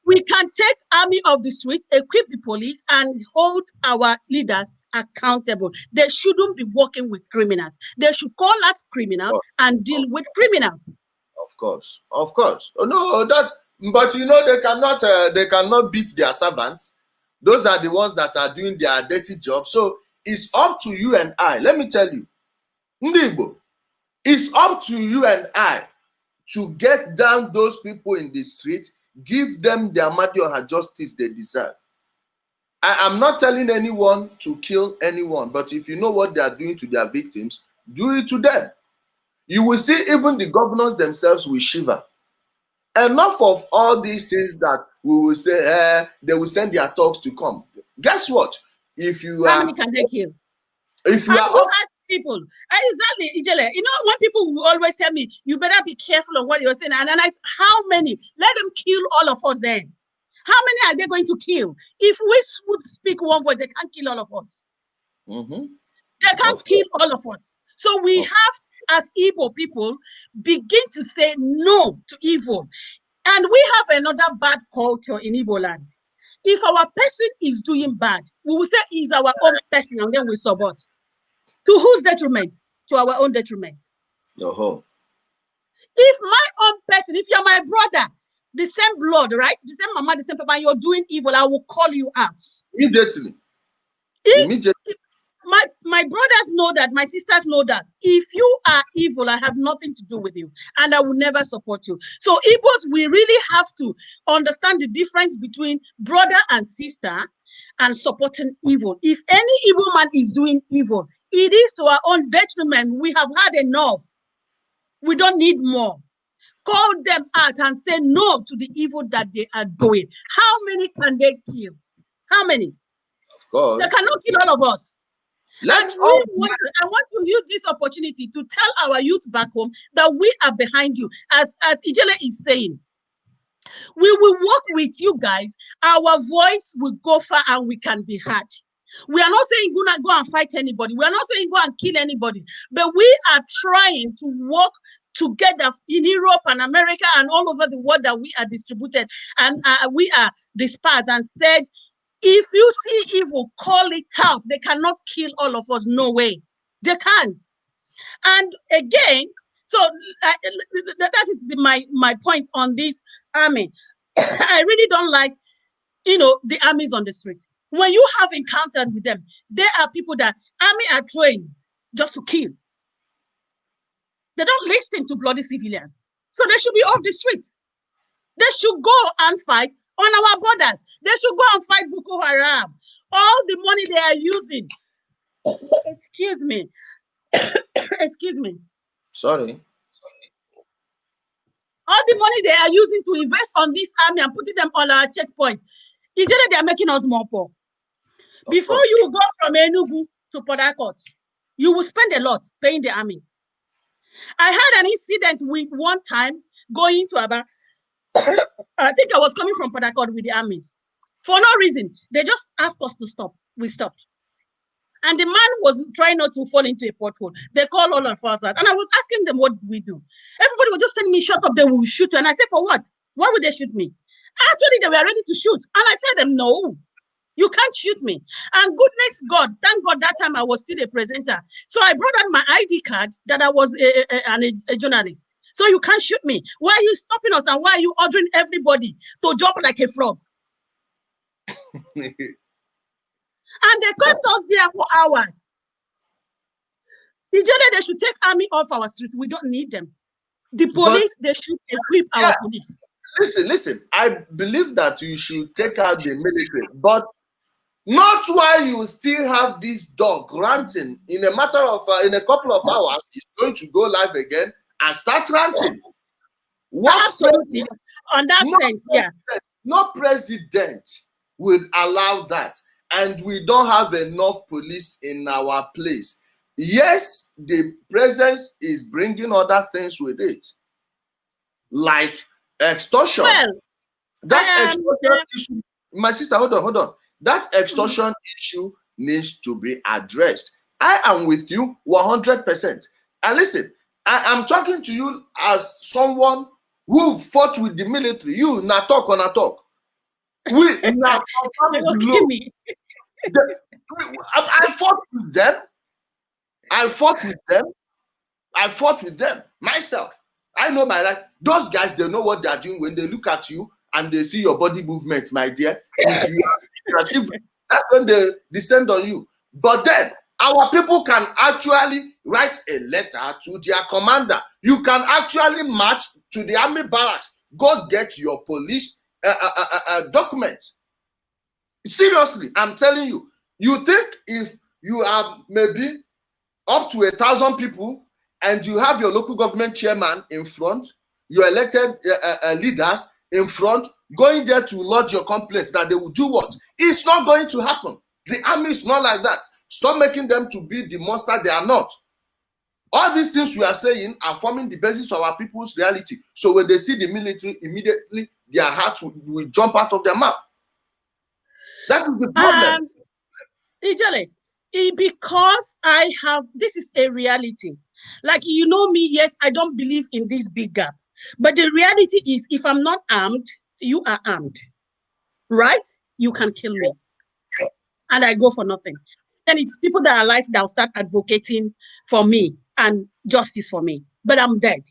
We can take army of the street, equip the police, and hold our leaders accountable. They shouldn't be working with criminals. They should call out criminals and deal with criminals. Of course. Oh, no, but you know they cannot beat their servants. Those are the ones that are doing their dirty job. So it's up to you and I. Let me tell you, Ndibo, it's up to you and I to get down those people in the street, give them the amount of justice they deserve. I am not telling anyone to kill anyone, but if you know what they are doing to their victims, do it to them. You will see even the governors themselves will shiver. Enough of all these things that we will say, they will send their talks to come. Guess what? If you how many can they kill? If you ask people, exactly, Ijele. You know, when people will always tell me, you better be careful on what you're saying, and then how many? Let them kill all of us then. How many are they going to kill? If we would speak one voice, they can't kill all of us. They can't kill all of us. So we have, as Igbo people, begin to say no to evil. And we have another bad culture in Igbo land. If our person is doing bad, we will say he's our own person, and then we support. To whose detriment? To our own detriment. If my own person, if you're my brother, the same blood, right? The same mama, the same papa, you're doing evil, I will call you out. Immediately. My brothers know that, my sisters know that. If you are evil, I have nothing to do with you, and I will never support you. So Igbos, we really have to understand the difference between brother and sister and supporting evil. If any evil man is doing evil, it is to our own detriment. We have had enough. We don't need more. Call them out and say no to the evil that they are doing. How many can they kill? How many? Of course. They cannot kill all of us. I want to use this opportunity to tell our youth back home that we are behind you. As Ijele is saying, we will work with you guys. Our voice will go far and we can be heard. We are not saying go and fight anybody. We are not saying go and kill anybody. But we are trying to work together in Europe and America and all over the world that we are distributed and we are dispersed, and said, if you see evil, call it out. They cannot kill all of us. No way. They can't. And again, so that is my point on this army. I really don't like, the armies on the street. When you have encountered with them, there are people that army are trained just to kill. They don't listen to bloody civilians. So they should be off the streets. They should go and fight on our borders. They should go and fight Boko Haram. All the money they are using. Excuse me. Excuse me. Sorry. All the money they are using to invest on this army and putting them on our checkpoint. They are making us more poor. Before you go from Enugu to Port Harcourt, you will spend a lot paying the armies. I had an incident with one time going to Aba. I think I was coming from Port Harcourt with the armies. For no reason, they just asked us to stop. We stopped. And the man was trying not to fall into a pothole. They called all of us out. And I was asking them, what do we do? Everybody was just telling me, shut up, they will shoot you. And I said, for what? Why would they shoot me? Actually, they were ready to shoot. And I told them, no, you can't shoot me. And goodness God, thank God that time I was still a presenter. So I brought out my ID card that I was a journalist. So you can't shoot me. Why are you stopping us? And why are you ordering everybody to jump like a frog? And they kept us there for hours. Usually they should take army off our street. We don't need them. The police, they should equip our police. Listen. I believe that you should take out the military, but not while you still have this dog ranting. In a matter of in a couple of hours, it's going to go live again and start ranting. What Absolutely. On that sense, yeah. No president will allow that, and we don't have enough police in our place. Yes, the presence is bringing other things with it, like extortion. Well, that extortion issue, my sister, hold on. That extortion issue needs to be addressed. I am with you 100%. And listen, I am talking to you as someone who fought with the military. You not talk or not talk. We now I fought with them. I fought with them myself. I know my right. Those guys, they know what they are doing when they look at you and they see your body movement, my dear. If you that's when they descend on you. But then our people can actually write a letter to their commander. You can actually march to the army barracks. Go get your police document. Seriously, I'm telling you. You think if you have maybe up to 1,000 people and you have your local government chairman in front, your elected leaders in front, going there to lodge your complaints, that they will do what? It's not going to happen. The army is not like that. Stop making them to be the monster they are not. All these things we are saying are forming the basis of our people's reality. So when they see the military, immediately their heart will jump out of their mouth. That is the problem. Ijele, because this is a reality. Like, you know me, yes, I don't believe in this big gap. But the reality is, if I'm not armed, you are armed. Right? You can kill me. And I go for nothing. And it's people that are alive that will start advocating for me and justice for me. But I'm dead.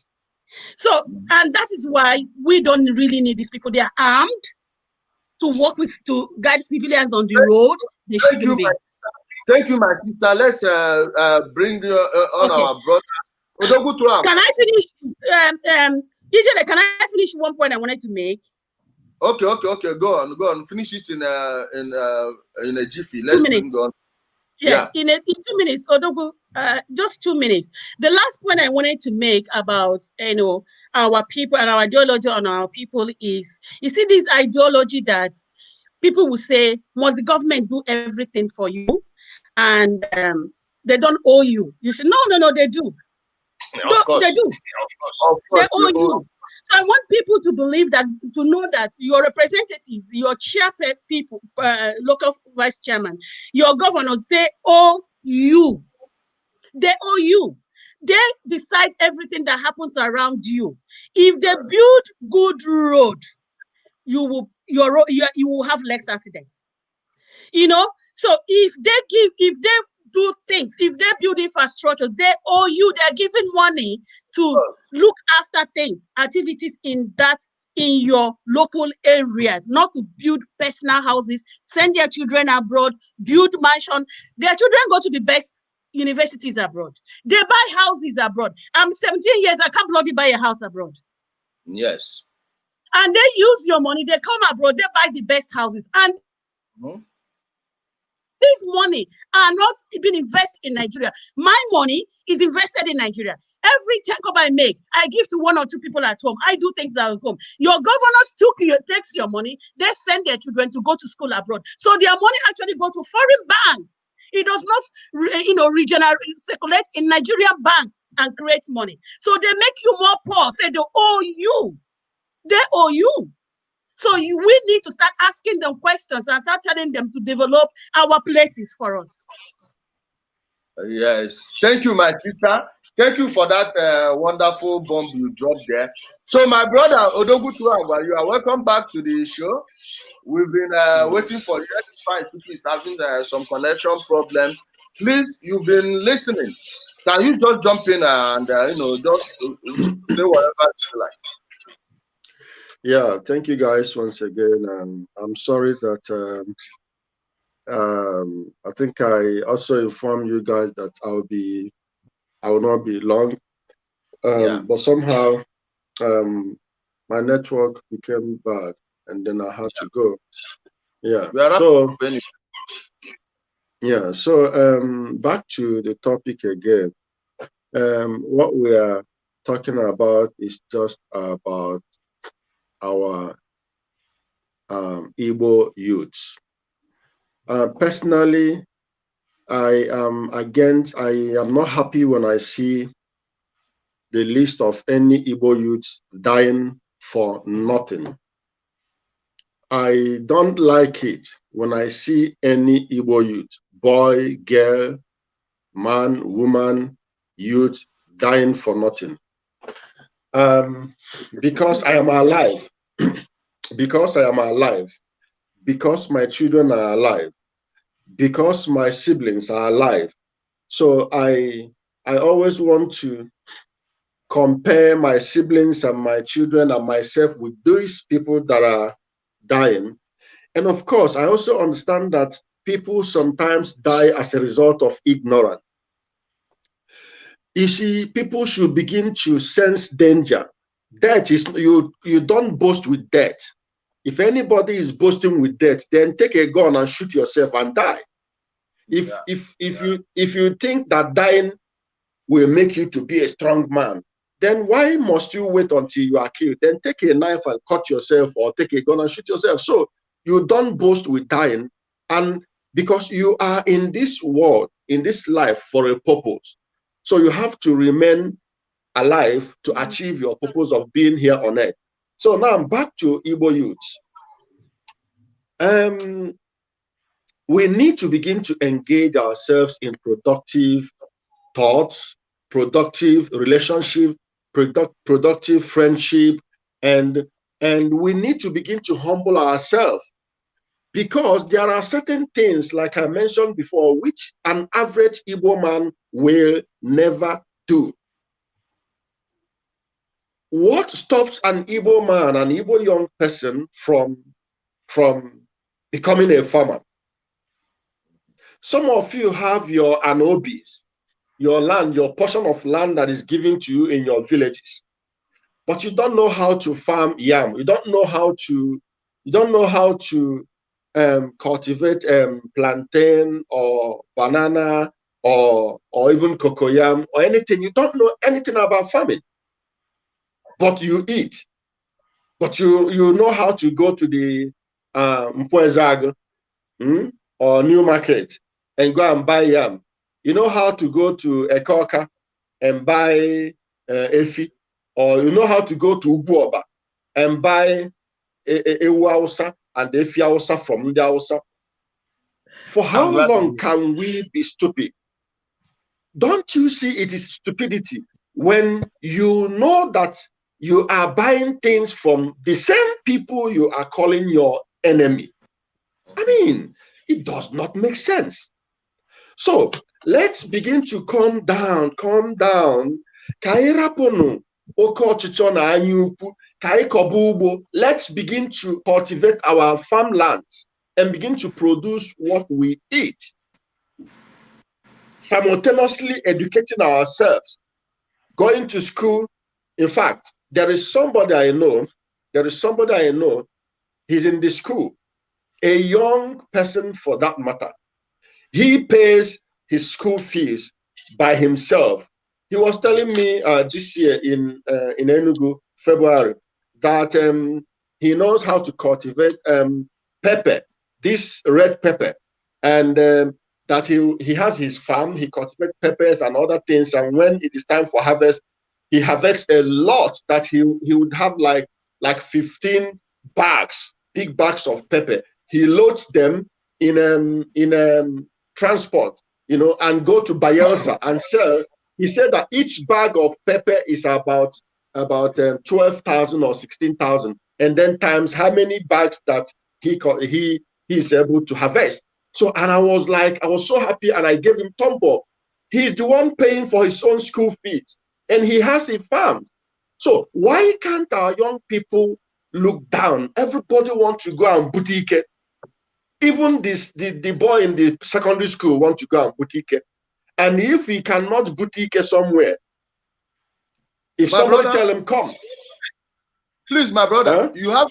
So, and that is why we don't really need these people. They are armed to work with, to guide civilians on the road. They shouldn't be. Thank you, my sister. Let's bring on our brother. Can I finish? Ijele, can I finish one point I wanted to make? Okay. Go on. Finish it in a jiffy. Let's 2 minutes. Bring on. Yeah. In 2 minutes, Odogu, just 2 minutes. The last point I wanted to make about our people and our ideology on our people is, you see, this ideology that people will say, must the government do everything for you? And they don't owe you. You say, no, they do. Of course. They do. Of course, they owe you. So I want people to believe that, to know that your representatives, your chair people, local vice chairman, your governors, they owe you. They owe you. They decide everything that happens around you. If they build good road, you will have less accidents. So if they do things, if they build infrastructure, they owe you. They're giving money to look after things, activities in your local areas, not to build personal houses, send their children abroad, build mansion. Their children go to the best universities abroad. They buy houses abroad. I'm 17 years, I can't bloody buy a house abroad. Yes. And they use your money, they come abroad, they buy the best houses. And this money are not being invested in Nigeria. My money is invested in Nigeria. Every takeover I make, I give to 1 or 2 people at home. I do things at home. Your governors takes your money. They send their children to go to school abroad. So their money actually go to foreign banks. It does not, circulate in Nigerian banks and create money. So they make you more poor. Say they owe you. They owe you. So we need to start asking them questions and start telling them to develop our places for us. Yes. Thank you, my sister. Thank you for that wonderful bomb you dropped there. So my brother Odogu Tuagba, you are welcome back to the show. We've been waiting for you. Fine, is having some connection problems. Please, you've been listening. Can you just jump in and just say whatever you like? Yeah, thank you guys once again. I'm sorry that I think I also informed you guys that I will not be long. But somehow my network became bad, and then I had to go. Yeah. So back to the topic again. What we are talking about is just about our Igbo youths. Personally, I am not happy when I see the list of any Igbo youths dying for nothing. I don't like it when I see any Igbo youth, boy, girl, man, woman, youth dying for nothing. Because I am alive, because I am alive, because my children are alive, because my siblings are alive. So I always want to compare my siblings and my children and myself with these people that are dying. And of course, I also understand that people sometimes die as a result of ignorance. You see, people should begin to sense danger. Death is, you don't boast with death. If anybody is boasting with death, then take a gun and shoot yourself and die. If you think that dying will make you to be a strong man, then why must you wait until you are killed? Then take a knife and cut yourself, or take a gun and shoot yourself. So you don't boast with dying, and because you are in this world, in this life for a purpose. So you have to remain alive to achieve your purpose of being here on earth. So now I'm back to Igbo youths. We need to begin to engage ourselves in productive thoughts, productive relationship, productive friendship, and we need to begin to humble ourselves, because there are certain things, like I mentioned before, which an average Igbo man will never do. What stops an Igbo man, an Igbo young person from becoming a farmer? Some of you have your anobis, your land, your portion of land that is given to you in your villages, but you don't know how to farm yam. You don't know how to cultivate plantain or banana or even cocoyam or anything. You don't know anything about farming, but you eat. But you know how to go to the Mpwezag or New Market and go and buy yam. You know how to go to Ekoka and buy Efi, or you know how to go to Ubuoba and buy Ewu Hausa and Efi Hausa from the Hausa. For how long can we be stupid? Don't you see it is stupidity when you know that you are buying things from the same people you are calling your enemy? I mean, it does not make sense. So let's begin to calm down. Let's begin to cultivate our farmlands and begin to produce what we eat, simultaneously educating ourselves, going to school. In fact, there is somebody I know, he's in the school, a young person for that matter. He pays his school fees by himself. He was telling me this year in Enugu, February, that he knows how to cultivate pepper, this red pepper, and that he has his farm. He cultivates peppers and other things, and when it is time for harvest, he harvests a lot that he would have like 15 bags, big bags of pepper. He loads them in transport, and go to Bayelsa and sell. He said that each bag of pepper is about about 12,000 or 16,000, and then times how many bags that he is able to harvest. So, and I was so happy, and I gave him thumb up. He's the one paying for his own school fees, and he has a farm. So why can't our young people look down? Everybody wants to go and boutique. Even the boy in the secondary school wants to go and boutique. And if he cannot boutique somewhere, if My somebody brother, tell him, come. Please, my brother, Huh?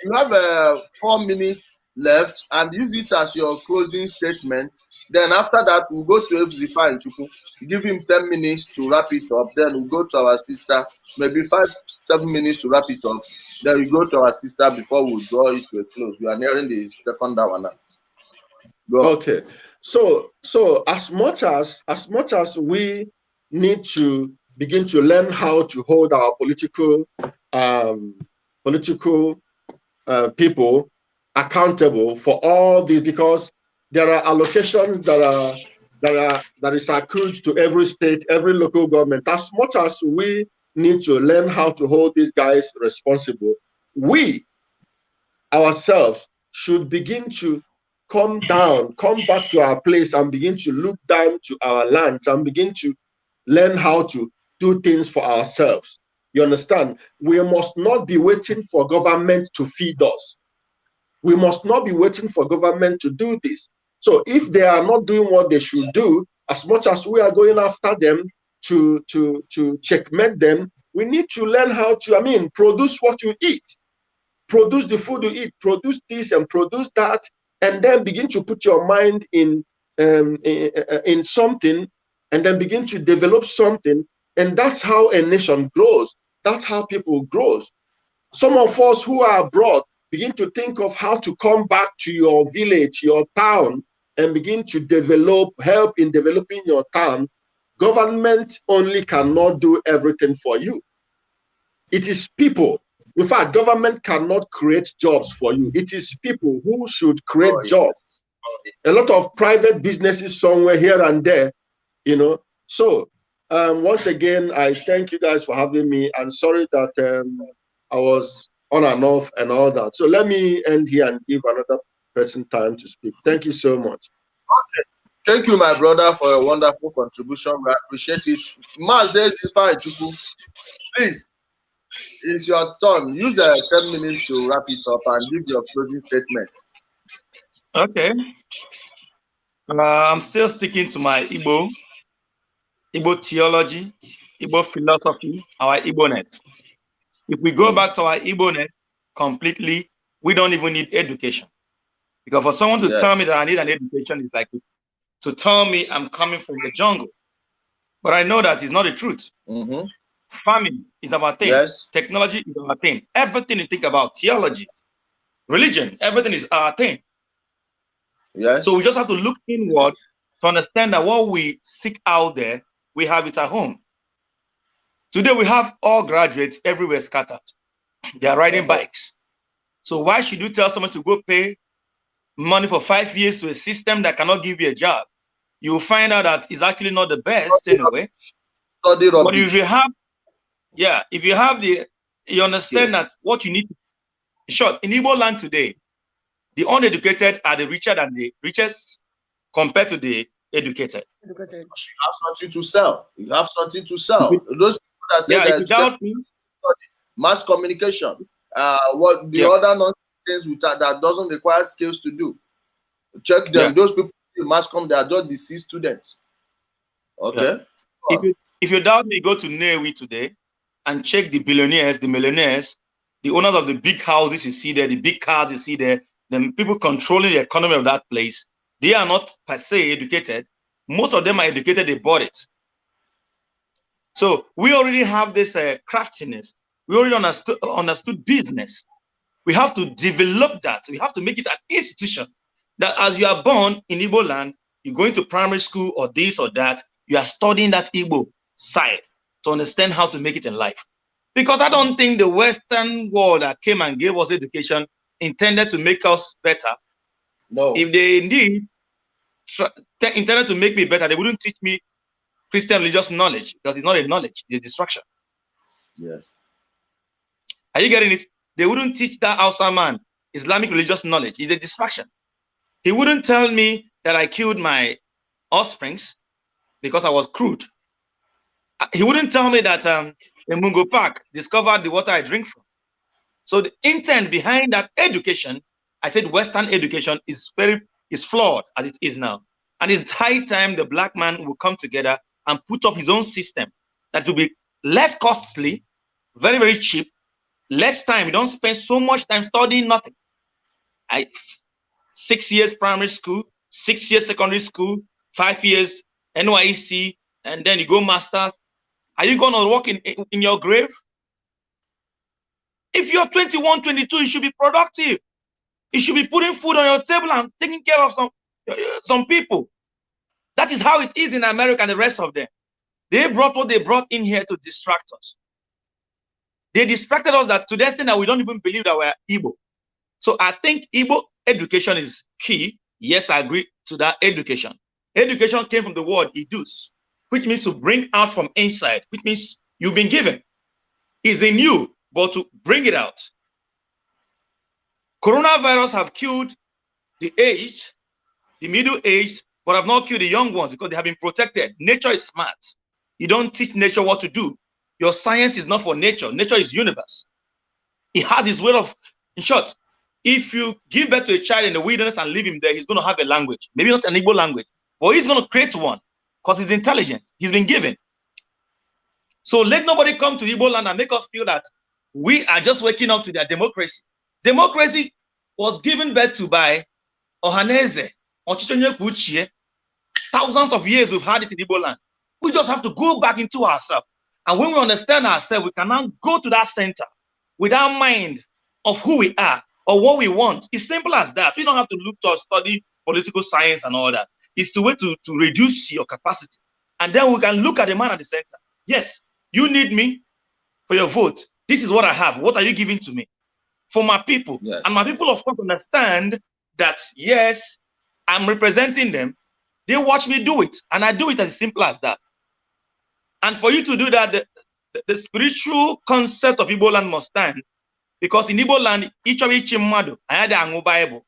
you have 4 minutes left, and use it as your closing statement. Then after that, we'll go to Fzipa and Chuku. Give him 10 minutes to wrap it up. Then we'll go to our sister, maybe 5-7 minutes to wrap it up. Then we go to our sister before we draw it to a close. We are nearing the second hour now. Go. Okay. So as much as we need to begin to learn how to hold our political people accountable for all the, because there are allocations that is accrued to every state, every local government. As much as we need to learn how to hold these guys responsible, we ourselves should begin to come back to our place and begin to look down to our lands and begin to learn how to do things for ourselves. You understand? We must not be waiting for government to feed us. We must not be waiting for government to do this. So if they are not doing what they should do, as much as we are going after them to checkmate them, we need to learn how to, produce what you eat. Produce the food you eat, produce this and produce that, and then begin to put your mind in something, and then begin to develop something. And that's how a nation grows. That's how people grow. Some of us who are abroad begin to think of how to come back to your village, your town, and begin to help in developing your town. Government only cannot do everything for you. It is people. In fact, government cannot create jobs for you. It is people who should create jobs. A lot of private businesses somewhere here and there, So once again, I thank you guys for having me. I'm sorry that I was on and off and all that. So let me end here and give another person time to speak. Thank you so much. Okay. Thank you, my brother, for a wonderful contribution. We appreciate it. Please, it's your turn. Use 10 minutes to wrap it up and give your closing statement. Okay. I'm still sticking to my Igbo theology, Igbo philosophy, our Igbo-net. If we go back to our Igbo-net completely, we don't even need education. Because for someone to tell me that I need an education is like to tell me I'm coming from the jungle. But I know that is not the truth. Farming is our thing. Yes. Technology is our thing. Everything you think about, theology, religion, everything is our thing. Yes. So we just have to look inward to understand that what we seek out there, we have it at home. Today we have all graduates everywhere scattered. They are riding bikes. So why should you tell someone to go pay money for 5 years to a system that cannot give you a job? You will find out that it's actually not the best anyway. Study rubbish. But if you have you understand that what you need. In short, in Igbo land today, the uneducated are the richer than the richest compared to the educated. You have something to sell. You have something to sell. Those people that say that mass communication, what the other nonsense that doesn't require skills to do. Check them. Those people in mass com, they are just deceased students. Okay. If you doubt me, go to Newi today and check the billionaires, the millionaires, the owners of the big houses you see there, the big cars you see there, the people controlling the economy of that place. They are not per se educated. Most of them are educated, they bought it. So we already have this craftiness. We already understood business. We have to develop that. We have to make it an institution that as you are born in Igbo land, you go into primary school or this or that, you are studying that Igbo side to understand how to make it in life. Because I don't think the Western world that came and gave us education intended to make us better. No. If they indeed intended to make me better, they wouldn't teach me Christian religious knowledge, because it's not a knowledge, it's a distraction. Yes. Are you getting it? They wouldn't teach that Hausa man Islamic religious knowledge. It's a distraction. He wouldn't tell me that I killed my offsprings because I was crude. He wouldn't tell me that in Mungo Park discovered the water I drink from. So the intent behind that education, I said Western education is flawed as it is now. And it's high time the black man will come together and put up his own system that will be less costly, very, very cheap, less time. You don't spend so much time studying nothing. 6 years primary school, 6 years secondary school, 5 years NYC, and then you go master. Are you going to walk in your grave? If you're 21, 22, you should be productive. You should be putting food on your table and taking care of some people. That is how it is in America and the rest of them. They brought what they brought in here to distract us. They distracted us that to the extent that we don't even believe that we're Igbo. So I think Igbo education is key. Yes, I agree to that education. Education came from the word idus, which means to bring out from inside, which means you've been given. It's in you, but to bring it out. Coronavirus have killed the aged, the middle-aged, but have not killed the young ones because they have been protected. Nature is smart. You don't teach nature what to do. Your science is not for nature. Nature is universe. It has its way of, in short, if you give birth to a child in the wilderness and leave him there, he's going to have a language. Maybe not an Igbo language, but he's going to create one because he's intelligent. He's been given. So let nobody come to Igbo land and make us feel that we are just waking up to their democracy. Democracy was given birth to by Ohaneze, Ochichonye Kuchie. Thousands of years we've had it in Igbo land. We just have to go back into ourselves. And when we understand ourselves, we can now go to that center with our mind of who we are or what we want. It's simple as that. We don't have to look to study political science and all that. It's the way to reduce your capacity. And then we can look at the man at the center. Yes, you need me for your vote. This is what I have. What are you giving to me? For my people. Yes. And my people, of course, understand that, yes, I'm representing them. They watch me do it. And I do it as simple as that. And for you to do that, the spiritual concept of Igbo land must stand. Because in Igbo land, each of each madu, I had a Bible.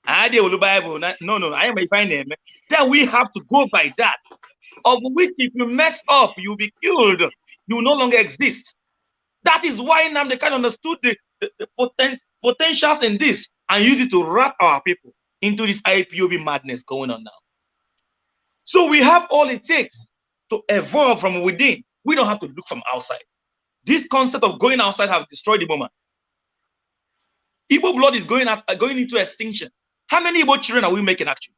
I had a Olu Bible. No, I am a fine name. Then we have to go by that. Of which, if you mess up, you'll be killed. You will no longer exist. That is why Nnamdi Kanu understood the potentials in this and use it to wrap our people into this IPOB madness going on now. So we have all it takes to evolve from within. We don't have to look from outside. This concept of going outside has destroyed the moment. Igbo blood is going into extinction. How many Igbo children are we making actually?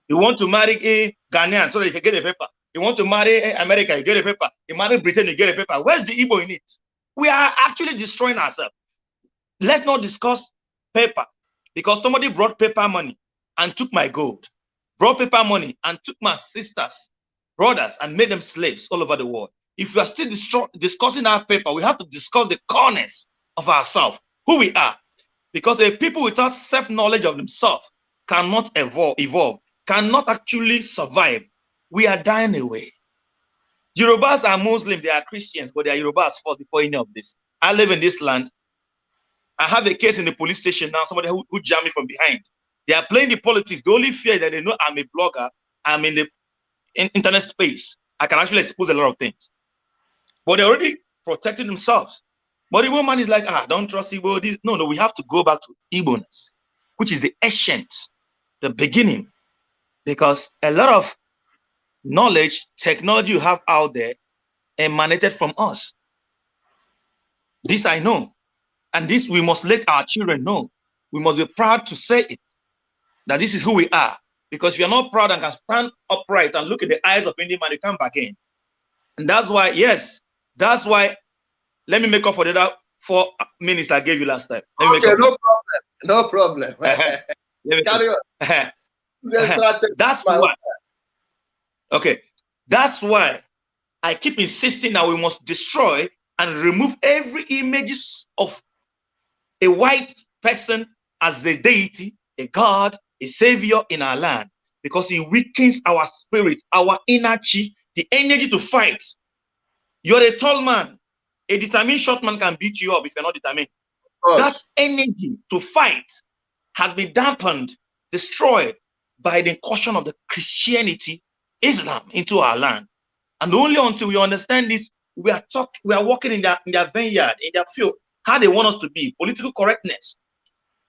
You want to marry a Ghanaian so that you can get a paper. You want to marry America, you get a paper. You marry Britain, you get a paper. Where's the Igbo in it? We are actually destroying ourselves. Let's not discuss paper because somebody brought paper money and took my gold, brought paper money and took my sisters, brothers, and made them slaves all over the world. If we are still discussing our paper, we have to discuss the corners of ourselves, who we are. Because a people without self-knowledge of themselves cannot evolve, cannot actually survive. We are dying away. Yorubas are Muslims, they are Christians, but they are Yorubas first before any of this. I live in this land. I have a case in the police station now, somebody who jammed me from behind. They are playing the politics. The only fear that they know I'm a blogger, I'm in the internet space. I can actually expose a lot of things. But they already protected themselves. But the woman is like, don't trust Igbo. No, we have to go back to Igbo-ness, which is the ancient, the beginning. Because a lot of knowledge, technology you have out there emanated from us. This I know. And this we must let our children know. We must be proud to say it, that this is who we are. Because if you're not proud and can stand upright and look in the eyes of any man, you come back in. And that's why, yes, that's why, let me make up for the other 4 minutes I gave you last time. Let me okay, make up. No problem. Carry on. That's why. Okay, that's why I keep insisting that we must destroy and remove every images of a white person as a deity, a god, a savior in our land, because it weakens our spirit, our inner chi, the energy to fight. You're a tall man. A determined short man can beat you up if you're not determined. Of That course. energy to fight has been dampened, destroyed by the incursion of the Christianity, Islam into our land. And only until we understand this, we are walking in their vineyard, in their field, how they want us to be. Political correctness.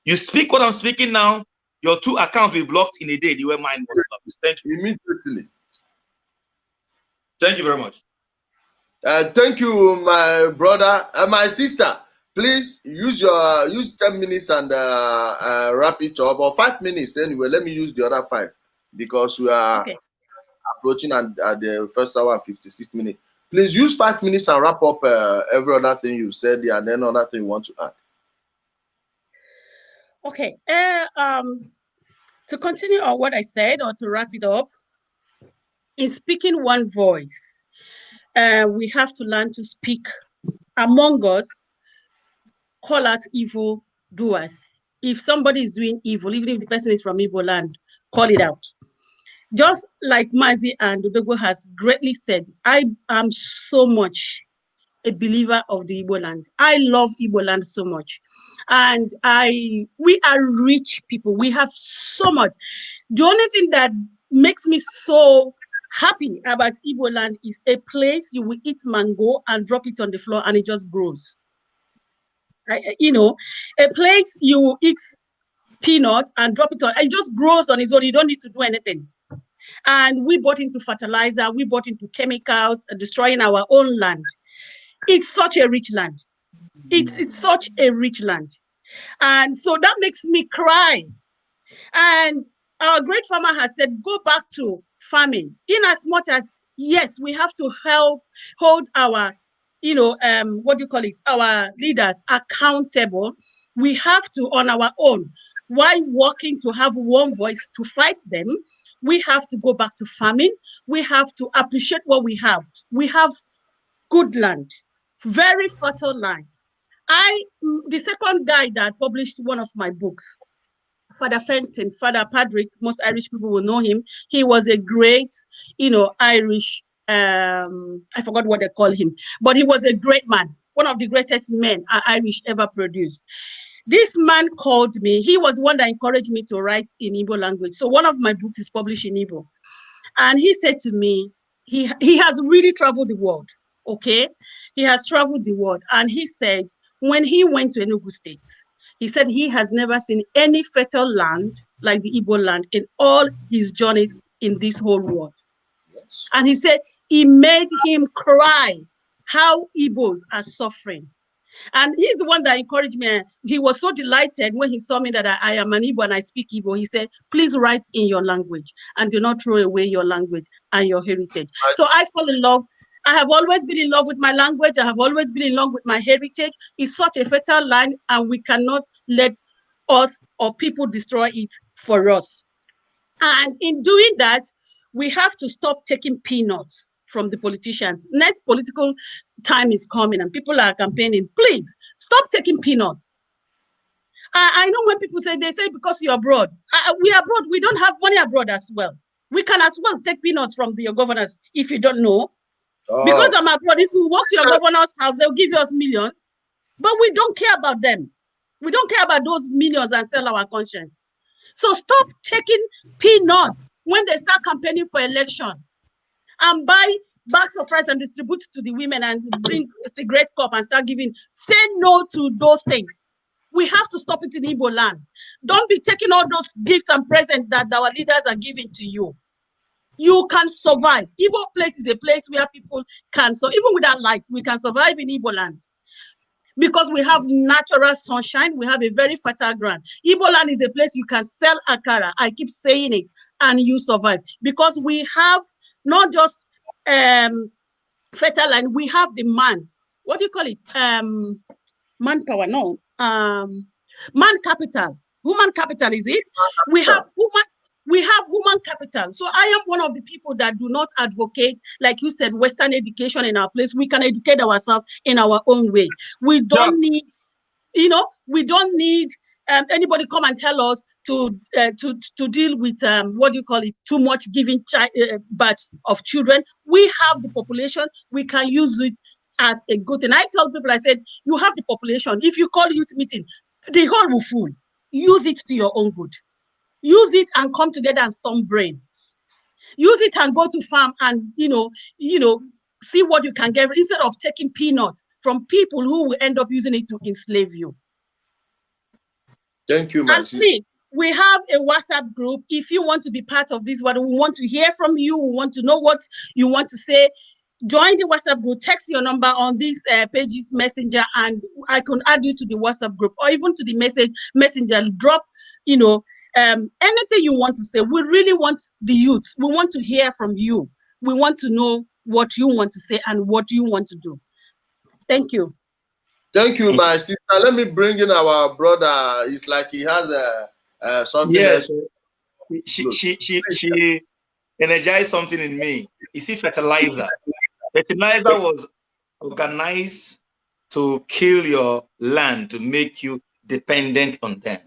You speak what I'm speaking now, your 2 accounts will be blocked in a day. The way mine was blocked. Thank you. Immediately. Thank you very much. Thank you, my brother and my sister. Please use 10 minutes and wrap it up, or 5 minutes anyway. Let me use the other 5 because we are approaching at the first hour and 56 minutes. Please use 5 minutes and wrap up every other thing you said and then another thing you want to add. Okay. To continue on what I said, or to wrap it up, in speaking one voice, we have to learn to speak among us, call out evil doers. If somebody is doing evil, even if the person is from Igbo land, call it out. Just like Mazi and Udogo has greatly said, I am so much a believer of the Igbo land. I love Igbo land so much. And we are rich people. We have so much. The only thing that makes me so happy about Igbo land is a place you will eat mango and drop it on the floor and it just grows. A place you will eat peanut and drop it on, it just grows on its own. You don't need to do anything. And we bought into fertilizer, we bought into chemicals, destroying our own land. It's such a rich land. It's such a rich land. And so that makes me cry. And our great farmer has said, go back to farming. In as much as, yes, we have to hold our, our leaders accountable. We have to, on our own, while working to have one voice to fight them, we have to go back to farming. We have to appreciate what we have. We have good land, very fertile land. The second guy that published one of my books, Father Fenton, Father Patrick, most Irish people will know him. He was a great, Irish, I forgot what they call him, but he was a great man, one of the greatest men Irish ever produced. This man called me. He was one that encouraged me to write in Igbo language. So one of my books is published in Igbo. And he said to me, he has really traveled the world, okay? He has traveled the world. And he said, when he went to Enugu State, he said he has never seen any fertile land like the Igbo land in all his journeys in this whole world. Yes. And he said it made him cry how Igbos are suffering. And he's the one that encouraged me. He was so delighted when he saw me that I am an Igbo and I speak Igbo. He said, please write in your language and do not throw away your language and your heritage. So I fall in love. I have always been in love with my language. I have always been in love with my heritage. It's such a fertile land and we cannot let us or people destroy it for us. And in doing that, we have to stop taking peanuts from the politicians. Next political time is coming and people are campaigning. Please stop taking peanuts. I know when people say, they say because you're abroad. We are abroad, we don't have money abroad as well. We can as well take peanuts from your governors if you don't know. Because I'm abroad, if you walk to your governor's house, they'll give us millions. But we don't care about them. We don't care about those millions and sell our conscience. So stop taking peanuts when they start campaigning for election. And buy bags of rice and distribute to the women and bring a cigarette cup and start giving. Say no to those things. We have to stop it in Igbo land. Don't be taking all those gifts and presents that our leaders are giving to you. You can survive. Igbo place is a place where people can, so even without light, we can survive in Igbo land. Because we have natural sunshine, we have a very fertile ground. Igbo land is a place you can sell akara. I keep saying it, and you survive. Because we have not just fertile land, we have the man. What do you call it? Manpower, no. Man capital. Human capital, is it? We have human capital. So I am one of the people that do not advocate, like you said, Western education in our place. We can educate ourselves in our own way. We don't need, we don't need anybody come and tell us to deal with too much giving birth of children. We have the population. We can use it as a good thing. I tell people, I said, you have the population. If you call youth meeting, the hall will full. Use it to your own good. Use it and come together and storm brain. Use it and go to farm and, see what you can get instead of taking peanuts from people who will end up using it to enslave you. Thank you, my sister. Please, we have a WhatsApp group. If you want to be part of this, we want to hear from you. We want to know what you want to say. Join the WhatsApp group. Text your number on this page's messenger, and I can add you to the WhatsApp group or even to the messenger. Drop, anything you want to say. We really want the youth. We want to hear from you. We want to know what you want to say and what you want to do. Thank you. Thank you, my sister. Let me bring in our brother. It's like he has something else. She energized something in me. You see, fertilizer. Fertilizer was organized to kill your land, to make you dependent on them.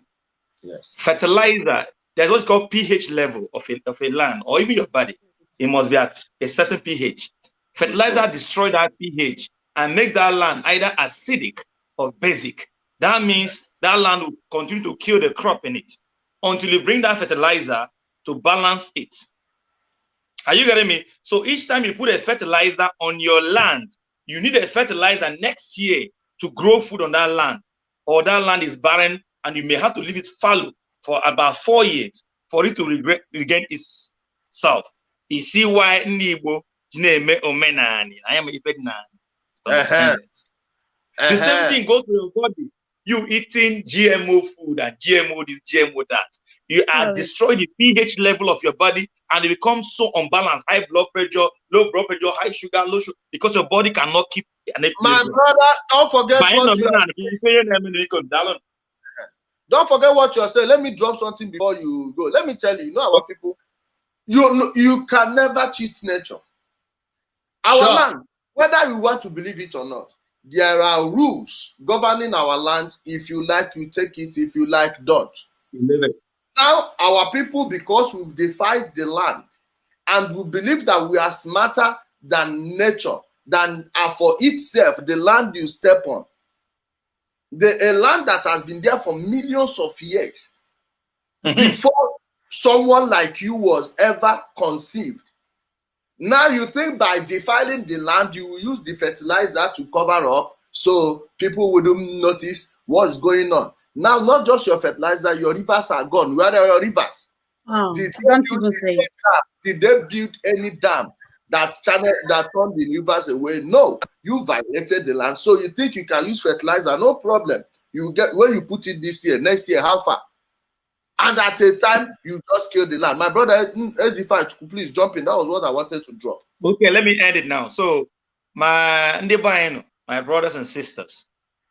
Yes. Fertilizer, there's what's called pH level of a land, or even your body. It must be at a certain pH. Fertilizer destroys that pH and makes that land either acidic or basic. That means that land will continue to kill the crop in it until you bring that fertilizer to balance it. Are you getting me? So each time you put a fertilizer on your land, you need a fertilizer next year to grow food on that land, or that land is barren and you may have to leave it fallow for about 4 years for it to regain its self. You see why Nibo Omenani. I am understand it. The same thing goes to your body. You eating GMO food and GMO this, GMO that. You are destroying the pH level of your body and it becomes so unbalanced. High blood pressure, low blood pressure, high sugar, low sugar, because your body cannot keep an equilibrium. My brother, don't forget what you are. Don't forget what you're saying. Let me drop something before you go. Let me tell you, our people, you can never cheat nature. Our land, whether you want to believe it or not, there are rules governing our land. If you like, you take it. If you like, don't. Now, our people, because we've defied the land and we believe that we are smarter than nature, than for itself, the land you step on. A land that has been there for millions of years before someone like you was ever conceived. Now you think by defiling the land, you will use the fertilizer to cover up so people wouldn't notice what's going on. Now, not just your fertilizer, your rivers are gone. Where are your rivers? Did they build any dam that turned the rivers away? No, you violated the land. So you think you can use fertilizer? No problem. You get when you put it this year, next year, how far? And at a time, you just kill the land. My brother, Ezify, please jump in. That was what I wanted to drop. Okay, let me end it now. So, my brothers and sisters,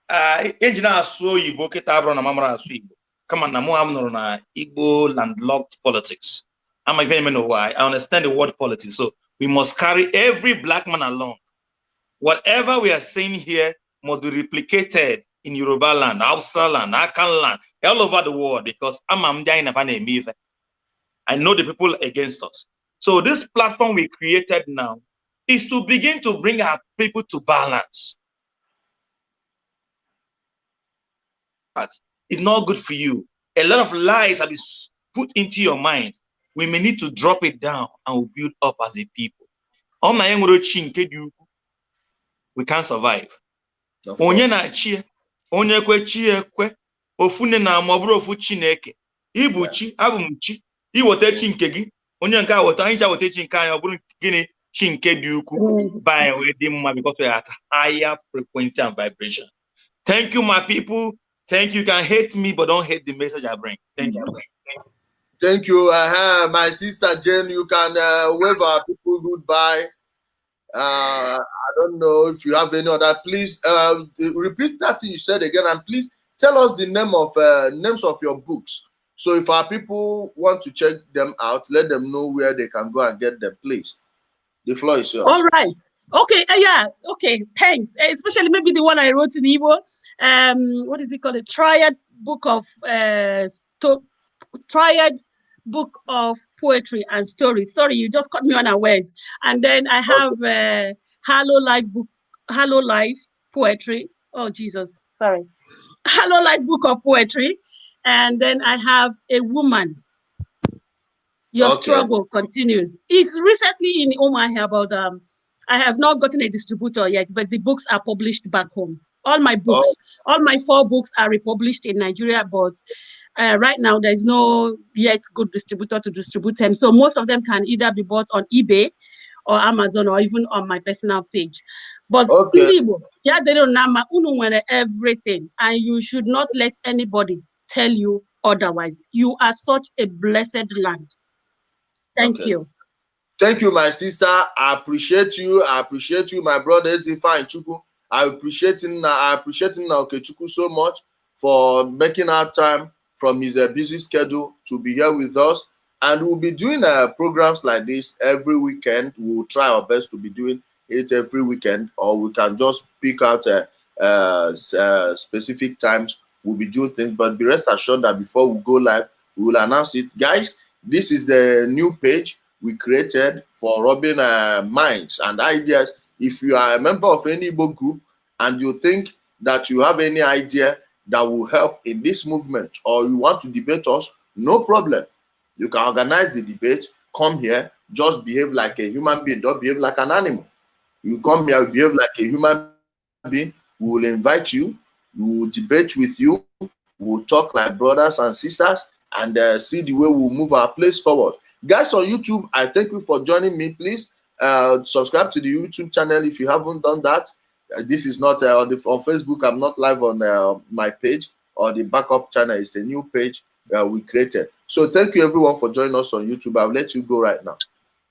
engineer so Igbo kitabro na mamara asu Igbo. Come on, namu am na Igbo landlocked politics. I'm not even know why. I understand the word politics. So we must carry every black man along. Whatever we are saying here must be replicated in Yoruba land, Hausa land, Akan land, all over the world, because I know the people against us. So this platform we created now is to begin to bring our people to balance. It's not good for you. A lot of lies have been put into your minds. We may need to drop it down and we'll build up as a people. We can't survive. Onye na chi, onye kwe chi ekwe, ofune na mobro ofu Chineke. Ibu chi, abum chi, iwote chi nke gi, onye nke awota, anyị wote chi nke anyị, oburu gini chi nke dị ukwu, by dị mma, because we are at higher frequency and vibration. Thank you, my people. Thank you. You can hate me, but don't hate the message I bring. Thank you. Thank you. My sister Jane, you can wave our people goodbye. I don't know if you have any other. Please repeat that thing you said again, and please tell us the names of your books. So if our people want to check them out, let them know where they can go and get them. Please, the floor is yours. All right. Okay. Yeah. Okay. Thanks. Especially maybe the one I wrote in Igbo. What is it called? A triad book of poetry and stories. Sorry, you just caught me unawares. And then I have Halo Hello Life Poetry. Oh, Jesus, sorry. Hello Life Book of Poetry. And then I have A Woman. Your struggle continues. It's recently in Omaha about I have not gotten a distributor yet, but the books are published back home. All my books, all my 4 books are republished in Nigeria, but right now there's no yet good distributor to distribute them. So most of them can either be bought on eBay or Amazon or even on my personal page. But yeah, they don't know everything, and you should not let anybody tell you otherwise. You are such a blessed land. Thank you. Thank you, my sister. I appreciate you. I appreciate you, my brother Zifa and Chuku. I appreciate him Okechukwu so much for making our time from his busy schedule to be here with us. And we'll be doing programs like this every weekend. We'll try our best to be doing it every weekend, or we can just pick out specific times we'll be doing things. But be rest assured that before we go live, we will announce it. Guys, this is the new page we created for rubbing minds and ideas. If you are a member of any book group and you think that you have any idea that will help in this movement, or you want to debate us, no problem. You can organize the debate, come here, just behave like a human being, don't behave like an animal. You come here, behave like a human being, we will invite you, we will debate with you, we will talk like brothers and sisters, and see the way we'll move our place forward. Guys on YouTube, I thank you for joining me. Please subscribe to the YouTube channel if you haven't done that. This is not on Facebook. I'm not live on my page or the backup channel. It's a new page we created. So thank you everyone for joining us on YouTube. I'll let you go right now.